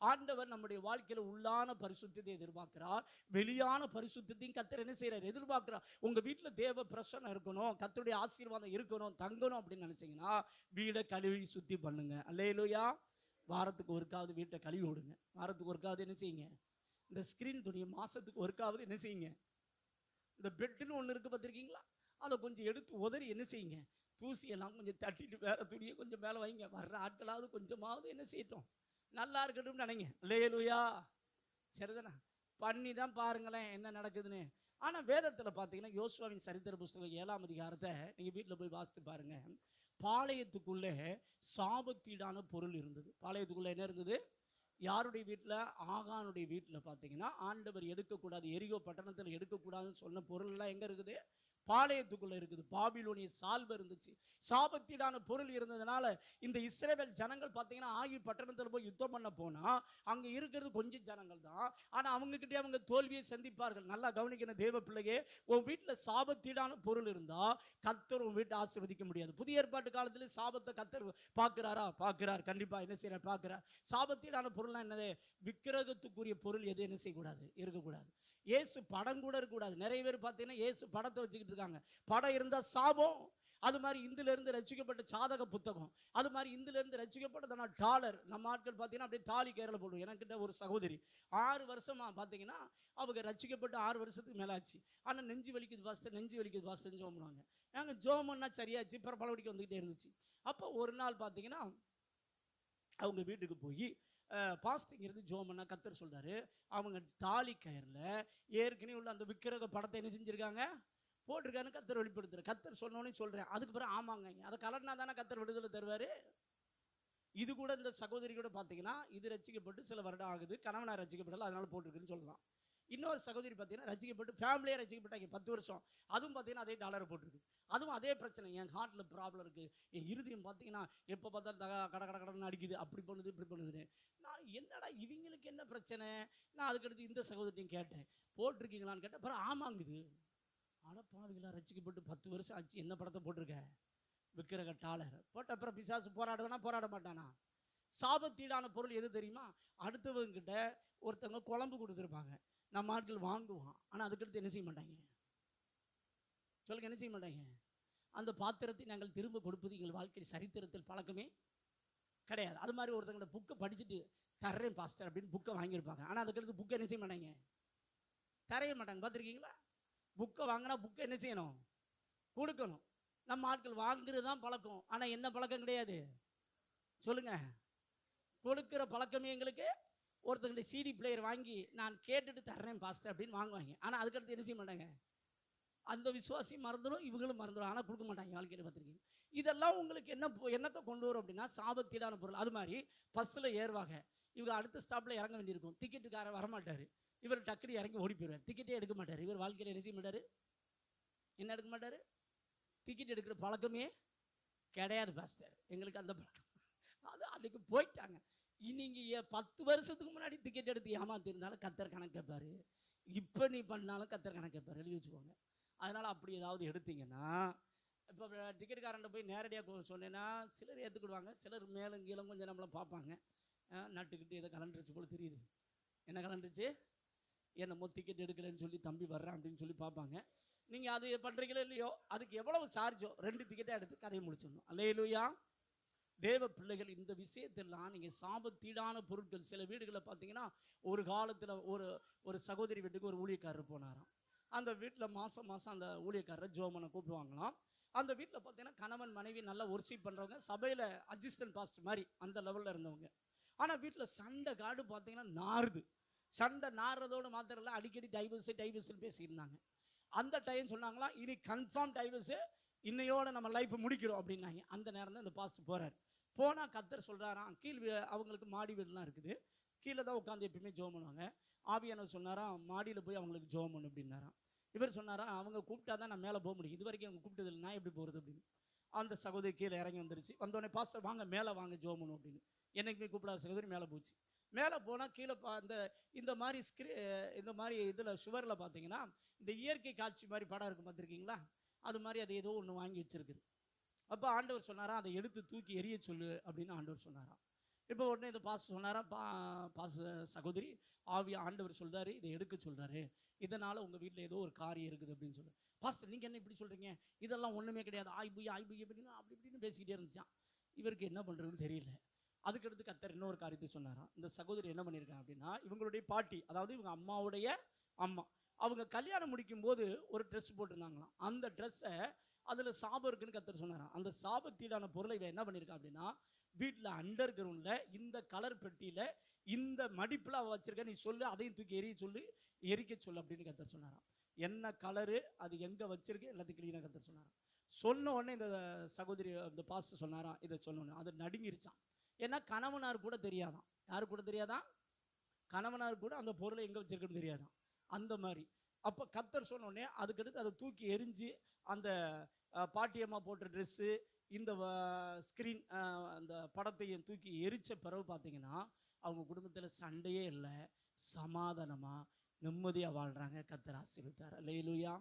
ஆண்டவர் நம்முடைய வாழ்க்கையில் உள்ளான பரிசுத்தத்தை எதிர்பார்க்கிறார், வெளியான பரிசுத்தையும் கர்த்தர் என்ன செய்கிறார், எதிர்பார்க்கிறார். உங்கள் வீட்டில் தேவ பிரசன்னம் இருக்கணும், கர்த்தருடைய ஆசீர்வாதம் இருக்கணும், தங்கணும் அப்படின்னு நினச்சிங்கன்னா வீடை கழுவி சுத்தி பண்ணுங்க. அல்லேலூயா. வாரத்துக்கு ஒருக்காவது வீட்டை கழுவி விடுங்க. வாரத்துக்கு ஒருக்காவது என்ன செய்யுங்க, இந்த ஸ்க்ரீன் துணியை மாதத்துக்கு ஒருக்காவது என்ன செய்யுங்க, இந்த பெட்டுன்னு ஒன்று இருக்குது பார்த்துருக்கீங்களா, அதை கொஞ்சம் எடுத்து உதறி என்ன செய்யுங்க, தூசியெல்லாம் கொஞ்சம் தட்டிட்டு வேறு துணியை கொஞ்சம் மேலே வைங்க. வர்ற ஆட்களாவது கொஞ்சமாவது என்ன செய்யட்டும், நல்லா இருக்கட்டும் நினைங்க. அல்லேலூயா. சரிதானே? பண்ணி தான் பாருங்களேன் என்ன நடக்குதுன்னு. ஆனால் வேதத்தில் பார்த்தீங்கன்னா யோசுவாவின் சரித்திர புஸ்தகம் 7ஆம் அதிகாரத்தை நீங்கள் வீட்டில் போய் வாசித்து பாருங்க. பாளையத்துக்குள்ளே சாபத்தீடான பொருள் இருந்தது. பாளையத்துக்குள்ளே என்ன இருந்தது? யாருடைய வீட்டில்? ஆகானுடைய வீட்டில் பார்த்தீங்கன்னா ஆண்டவர் எடுக்கக்கூடாது, எரிகோ பட்டணத்தில் எடுக்கக்கூடாதுன்னு சொன்ன பொருள்லாம் எங்கே இருக்குது? பாளையத்துக்குள்ள இருக்குது. பாபிலோனிய சால்பு இருந்துச்சு, சாபத்தீடான பொருள் இருந்ததுனால இந்த இஸ்ரவேல் ஜனங்கள் பார்த்தீங்கன்னா ஆகி பட்டணத்தில் போய் யுத்தம் பண்ண போனா அங்க இருக்கிறது கொஞ்சம் ஜனங்கள் தான். ஆனா அவங்க கிட்டே அவங்க தோல்வியை சந்திப்பார்கள். நல்லா கவனிக்கணும் தேவ பிள்ளையே, உன் வீட்டில் சாபத்தீடான பொருள் இருந்தா கர்த்தர் உன் வீட்டை ஆசீர்வதிக்க முடியாது. புதிய ஏற்பாட்டு காலத்துல சாபத்தை கர்த்தர் பார்க்கிறாரா? பார்க்கிறார். கண்டிப்பா என்ன செய்யறார்? பார்க்கிறார். சாபத்தீடான பொருள்னா என்னது? விக்கிரகத்துக்குரிய பொருள் எது என்ன செய்யக்கூடாது, இருக்கக்கூடாது. இயேசு படம் கூட இருக்கக்கூடாது. நிறைய பேர் பார்த்தீங்கன்னா இயேசு படத்தை வச்சுக்கிட்டு இருக்காங்க. படம் இருந்தால் சாபம். அது மாதிரி இந்திலிருந்து ரசிக்கப்பட்ட சாதக புத்தகம், அது மாதிரி இந்திலிருந்து ரசிக்கப்பட்ட டாலர். நம்ம ஆட்கள் பார்த்தீங்கன்னா அப்படியே தாலி கேரள போடுவோம். எனக்கிட்ட ஒரு சகோதரி 6 வருஷமா பார்த்தீங்கன்னா அவங்க ரசிக்கப்பட்டு 6 வருஷத்துக்கு மேலே ஆச்சு. ஆனால் நெஞ்சு வலிக்குது பாஸ்டர், நெஞ்சு வலிக்குது பாஸ்டர்னு ஜோம் பண்ணுவாங்க. நாங்கள் ஜோமன்னா சரியாச்சு, அப்புறம் பலவடிக்க வந்துக்கிட்டே இருந்துச்சு. அப்போ ஒரு நாள் பார்த்தீங்கன்னா அவங்க வீட்டுக்கு போய் பாஸ்டிங் இருந்து ஜோமன்னா கர்த்தர் சொல்றாரு, அவங்க தாலி கயிறில் ஏற்கனவே உள்ள அந்த விக்கிரக படத்தை என்ன செஞ்சிருக்காங்க, போட்டிருக்கான்னு கர்த்தர் வெளிப்படுத்துற. கர்த்தர் சொன்னோன்னே சொல்றேன். அதுக்கு பிறகு ஆமாங்க, அதை கலர்னா தானே கர்த்தர் விடுதலை தருவாரு. இது கூட இந்த சகோதரி கூட பார்த்தீங்கன்னா இது ரசிக்கப்பட்டு சில வருடம் ஆகுது, கணவனார் ரசிக்கப்படல, அதனால போட்டிருக்குன்னு சொல்லலாம். இன்னொரு சகோதரி பார்த்தீங்கன்னா ரசிக்கப்பட்டு ஃபேமிலியாக ரசிக்கப்பட்டாங்க 10 வருஷம். அதுவும் பார்த்தீங்கன்னா அதே டாலரை போட்டிருக்கு. அதுவும் அதே பிரச்சனை, என் ஹார்ட்டில் ப்ராப்ளம் இருக்குது, என் இருதயம் பார்த்தீங்கன்னா எப்போ பார்த்தாலும் கட கட கடன்னு அடிக்குது, அப்படி பண்ணுது இப்படி பண்ணுதுன்னு. நான் என்னடா இவங்களுக்கு என்ன பிரச்சனை? நான் அதுக்கடுத்து இந்த சகோதரியும் கேட்டேன், போட்டிருக்கீங்களான்னு கேட்டேன். அப்புறம் ஆமாங்குது. ஆனால் பாவிகளா ரசிக்கப்பட்டு 10 வருஷம் ஆச்சு, என்ன படத்தை போட்டிருக்க? விக்கிரக டாலர் போட்ட. அப்புறம் பிசாசு போராடுவேனா போராட மாட்டானா? சாபத்தீடான பொருள் எது தெரியுமா? அடுத்தவங்க கிட்ட ஒருத்தவங்க குழம்பு கொடுத்துருப்பாங்க, நம்ம ஆட்கள் வாங்குவான். ஆனால் அதுக்கடுத்து என்ன செய்ய மாட்டாங்க? சொல்லுங்க, என்ன செய்ய மாட்டாங்க? அந்த பாத்திரத்தை நாங்கள் திரும்ப கொடுப்பது எங்கள் வாழ்க்கையில் சரித்திரத்தில் பழக்கமே கிடையாது. அது மாதிரி ஒருத்தவங்கள புக்கை படிச்சுட்டு தர்றேன் பாஸ்டர் அப்படின்னு புக்கை வாங்கியிருப்பாங்க. ஆனால் அதுக்கடுத்து புக்கை என்ன செய்ய மாட்டாங்க? தரைய மாட்டாங்க. பார்த்துருக்கீங்களா? புக்கை வாங்கினா புக்கை என்ன செய்யணும்? கொடுக்கணும். நம்ம ஆட்கள் வாங்குறது தான் பழக்கம், ஆனால் என்ன பழக்கம் கிடையாது? சொல்லுங்க, கொடுக்குற பழக்கமே எங்களுக்கு. ஒருத்தவங்களை சிடி பிளேயர் வாங்கி நான் கேட்டுட்டு தர்றேன் பாஸ்டர் அப்படின்னு வாங்குவாங்க. ஆனால் அதுக்கடுத்து என்ன செய்ய மாட்டாங்க? அந்த விசுவாசியும் மறந்துடும், இவங்களும் மறந்துடும். ஆனால் கொடுக்க மாட்டாங்க. வாழ்க்கையில் பார்த்துருக்கீங்க. இதெல்லாம் உங்களுக்கு என்னத்தை கொண்டு வரும் அப்படின்னா சாபத்தீடான பொருள். அது மாதிரி பஸ்ஸில் ஏறுவாங்க, இவங்க அடுத்த ஸ்டாப்பில் இறங்க வேண்டியிருக்கும். டிக்கெட்டுக்காரர் வரமாட்டார், இவர் டக்குனு இறங்கி ஓடி போயிடுவார். டிக்கெட்டே எடுக்க மாட்டார். இவர் வாழ்க்கையில் என்ன செய்ய மாட்டார்? என்ன எடுக்க மாட்டார்? டிக்கெட் எடுக்கிற பழக்கமே கிடையாது பாஸ்டர், எங்களுக்கு அந்த பழக்கம். அது அன்றைக்கு போயிட்டாங்க. நீங்கள் 10 வருஷத்துக்கு முன்னாடி டிக்கெட் எடுத்து ஏமாத்திருந்தாலும் கர்த்தர் கணக்கு கேட்பாரு, இப்போ நீ பண்ணாலும் கர்த்தர் கணக்கு கேட்பார். எழுதி வச்சுக்கோங்க. அதனால் அப்படி ஏதாவது எடுத்தீங்கன்னா, இப்போ டிக்கெட்டுக்காரன்ட்ட போய் நேரடியாக சொன்னேன்னா சிலர் ஏற்றுக்கிடுவாங்க, சிலர் மேலும் கீழும் கொஞ்சம் நம்மளை பார்ப்பாங்க, நட்டுக்கிட்டு எதை கலண்டுருச்சு போல தெரியுது, என்ன கலண்டுச்சு? என்னமோ டிக்கெட் எடுக்கலைன்னு சொல்லி தம்பி வர்றான் அப்படின்னு சொல்லி பார்ப்பாங்க. நீங்கள் அது பண்ணுறீங்களோ இல்லையோ, அதுக்கு எவ்வளவு சார்ஜோ 2 டிக்கெட்டாக எடுத்து கதையை முடிச்சிடணும். அல்லேலூயா. தேவ பிள்ளைகள், இந்த விஷயத்தெல்லாம் நீங்கள் சாபத்தீடான பொருட்கள், சில வீடுகளில் பார்த்தீங்கன்னா, ஒரு காலத்தில் ஒரு சகோதரி வீட்டுக்கு ஒரு ஊழியக்காரர் போனாராம். அந்த வீட்டில் மாதம் அந்த ஊழியக்காரரை ஜோமனை கூப்பிடுவாங்களாம். அந்த வீட்டில் பார்த்தீங்கன்னா கணவன் மனைவி நல்லா ஒர்ஷிப் பண்ணுறவங்க, சபையில் அசிஸ்டன்ட் பாஸ்டர் மாதிரி அந்த லெவலில் இருந்தவங்க. ஆனால் வீட்டில் சண்டை காடு பார்த்தீங்கன்னா நாறுது. சண்டை நாறுறதோடு மாத்திரம் இல்லை, அடிக்கடி டைவர்ஸ்ன்னு பேசியிருந்தாங்க. அந்த டைம் சொன்னாங்களாம், இனி கன்ஃபார்ம் டைவர்ஸு, இன்னையோட நம்ம லைஃப் முடிக்கிறோம் அப்படின்னாங்க. அந்த நேரம் தான் இந்த பாஸ்டர் போகிறார். போனால் கர்த்தர் சொல்கிறாராம், அவங்களுக்கு மாடி வீடுலாம் இருக்குது, கீழே தான் உட்காந்து எப்பயுமே ஜோம் பண்ணுவாங்க. ஆவியானவர் சொன்னாராம், மாடியில் போய் அவங்களுக்கு ஜோம் பண்ணு அப்படின்னாராம். இவர் சொன்னாராம், அவங்க கூப்பிட்டா தான் நான் மேலே போக முடியும், இது வரைக்கும் அவங்க கூப்பிட்டது இல்லை, நான் எப்படி போகிறது அப்படின்னு. அந்த சகோதரி கீழே இறங்கி வந்துருச்சு. வந்தோடனே பாஸ்டர் வாங்க மேலே வாங்க ஜோம் பண்ணும் அப்படின்னு. என்னைக்குமே கூப்பிடாத சகோதரி மேலே போச்சு. மேலே போனால் கீழே இந்த மாதிரி இந்த மாதிரி இதில் சுவரில் பார்த்தீங்கன்னா இந்த இயற்கை காட்சி மாதிரி படம் இருக்கும், பார்த்துருக்கீங்களா? அது மாதிரி அது ஏதோ ஒன்று வாங்கி வச்சிருக்குது. அப்போ ஆண்டவர் சொன்னாரா, அதை எடுத்து தூக்கி எரிய சொல்லு அப்படின்னு ஆண்டவர் சொன்னாராம். இப்போ உடனே இந்த பாஸ் சொன்னாரா, சகோதரி ஆண்டவர் சொல்றாரு, இதை எடுக்க சொல்றாரு, இதனால உங்க வீட்டில் ஏதோ ஒரு காரியம் இருக்குது அப்படின்னு சொல்லு. பாஸ்டர் நீங்க என்ன இப்படி சொல்றீங்க, இதெல்லாம் ஒண்ணுமே கிடையாது, ஆய்புய் அப்படின்னு அப்படி இப்படின்னு பேசிக்கிட்டே இருந்துச்சான். இவருக்கு என்ன பண்றதுன்னு தெரியல. அதுக்கடுத்து கர்த்தர் இன்னொரு காரியத்தை சொன்னாராம். இந்த சகோதரி என்ன பண்ணியிருக்காங்க அப்படின்னா, இவங்களுடைய பாட்டி, அதாவது இவங்க அம்மாவுடைய அம்மா, அவங்க கல்யாணம் முடிக்கும் போது ஒரு ட்ரெஸ் போட்டிருந்தாங்களாம். அந்த ட்ரெஸ்ஸை அதில் சாபம் இருக்குன்னு கர்த்தர் சொன்னாராம். அந்த சாபத்தீடான பொருளை இவன் என்ன பண்ணியிருக்கா அப்படின்னா, வீட்டில் அண்டர் கிரவுண்டில் இந்த கலர் பெட்டியில் இந்த மடிப்பில் அவள் வச்சிருக்க, நீ சொல்லு, அதையும் தூக்கி எரிக்க சொல்லு அப்படின்னு கர்த்தர் சொன்னாராம். என்ன கலரு, அது எங்கே வச்சிருக்கு, எல்லாத்தையும் கிளீனாக கர்த்தர் சொன்னாராம். சொன்ன உடனே இந்த சகோதரி, இந்த பாஸ்டர் சொன்னாராம், இதை சொன்னோன்னே அது நடுங்கிருச்சான். ஏன்னா கணவனார் கூட தெரியாதான். யாரு கூட தெரியாதான்? கணவனார் கூட அந்த பொருளை எங்கே வச்சிருக்குன்னு தெரியாதான். அந்த மாதிரி அப்போ கர்த்தர் சொன்னோடனே அதுக்கடுத்து அதை தூக்கி எரிஞ்சு அந்த பாட்டியம்மா போட்ட ட்ரெஸ்ஸு, இந்த ஸ்க்ரீன், அந்த படத்தையும் தூக்கி எரிச்ச பிறகு பார்த்தீங்கன்னா அவங்க குடும்பத்தில் சண்டையே இல்லை, சமாதானமாக நிம்மதியாக வாழ்கிறாங்க. கர்த்தர் ஆசீர்வதித்தார். அல்லேலூயா.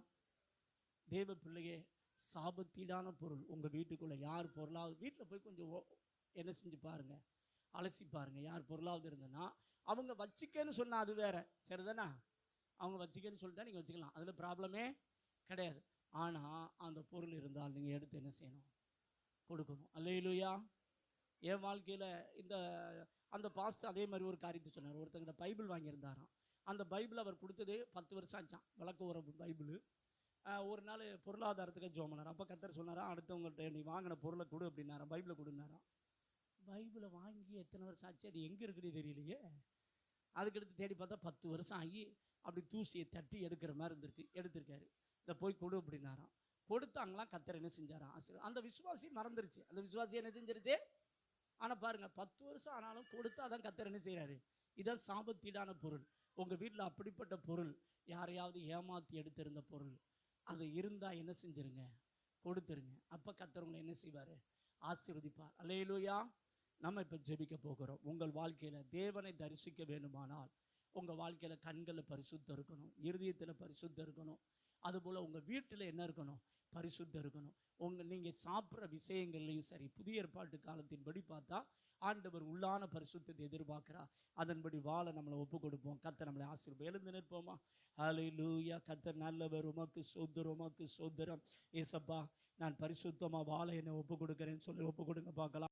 தேவ பிள்ளையே, சாபத்தீடான பொருள் உங்கள் வீட்டுக்குள்ளே யார் பொருளாவது, வீட்டில் போய் கொஞ்சம் என்ன செஞ்சு பாருங்க, அலசி பாருங்க. யார் பொருளாவது இருந்ததுன்னா, அவங்க வச்சிக்கன்னு சொன்னால் அது வேற, சரிதானா? அவங்க வச்சிக்கன்னு சொல்லிட்டா நீங்கள் வச்சுக்கலாம், அதில் ப்ராப்ளமே கிடையாது. ஆனால் அந்த பொருள் இருந்தால் நீங்கள் எடுத்து என்ன செய்யணும்? கொடுக்கணும். அல்லேலூயா. என் வாழ்க்கையில் அந்த பாஸ்டர் அதே மாதிரி ஒரு காரியத்தை சொன்னார். ஒருத்தங்கிட்ட பைபிள் வாங்கியிருந்தாராம். அந்த பைபிள் அவர் கொடுத்தது 10 வருஷம் ஆச்சான், விளக்க உரம் பைபிள். ஒரு நாள் பொருளாதாரத்துக்கு ஜோம் பண்ணார். அப்போ கர்த்தர் சொன்னாரா, அடுத்தவங்கள்ட்ட நீ வாங்கின பொருளை கொடு அப்படின்னாராம், பைபிளை கொடுனாராம். பைபிளை வாங்கி எத்தனை வருஷம் ஆச்சு, அது எங்கே இருக்குன்னு தெரியலையே. அதுக்கடுத்து தேடி பார்த்தா 10 வருஷம் ஆகி அப்படி தூசியை தட்டி எடுக்கிற மாதிரி எடுத்திருக்காரு. இதை போய் கொடு அப்படின்னாராம். கொடுத்தாங்களாம். கர்த்தர் என்ன செஞ்சாராம்? அந்த விசுவாசி மறந்துருச்சு. அந்த விசுவாசி என்ன செஞ்சிருச்சு? ஆனால் பாருங்க, 10 வருஷம் ஆனாலும் கொடுத்து அதான் கர்த்தர் என்ன செய்கிறாரு? இதான் சாபத்தீடான பொருள். உங்கள் வீட்டில் அப்படிப்பட்ட பொருள், யாரையாவது ஏமாற்றி எடுத்திருந்த பொருள், அது இருந்தால் என்ன செஞ்சிருங்க? கொடுத்துருங்க. அப்போ கர்த்தர் உங்களை என்ன செய்வார்? ஆசீர்வதிப்பார். அல்லேலூயா. நம்ம இப்போ ஜெபிக்க போகிறோம். உங்கள் வாழ்க்கையில் தேவனை தரிசிக்க வேண்டுமானால் உங்கள் வாழ்க்கையில் கண்களில் பரிசுத்தம் இருக்கணும், இருதயத்தில் பரிசுத்தம் இருக்கணும். அதுபோல் உங்கள் வீட்டில் என்ன இருக்கணும்? பரிசுத்தம் இருக்கணும். நீங்கள் சாப்பிட்ற விஷயங்கள்லையும் சரி, புதிய ஏற்பாட்டு காலத்தின்படி பார்த்தா ஆண்டவர் உள்ளான பரிசுத்தத்தை எதிர்பார்க்கிறார். அதன்படி வாழ நம்மளை ஒப்பு கொடுப்போம். கர்த்தர் நம்மளை ஆசீர்வதிப்பார். எழுந்து நிற்போமா? ஹல்லேலூயா. கர்த்தர் நல்லவர், உமக்கு ஸ்தோத்திரம், உமக்கு ஸ்தோத்திரம். ஏசப்பா, நான் பரிசுத்தமாக வாழ என்னை ஒப்பு கொடுக்குறேன்னு சொல்லி ஒப்பு கொடுங்க பார்க்கலாம்.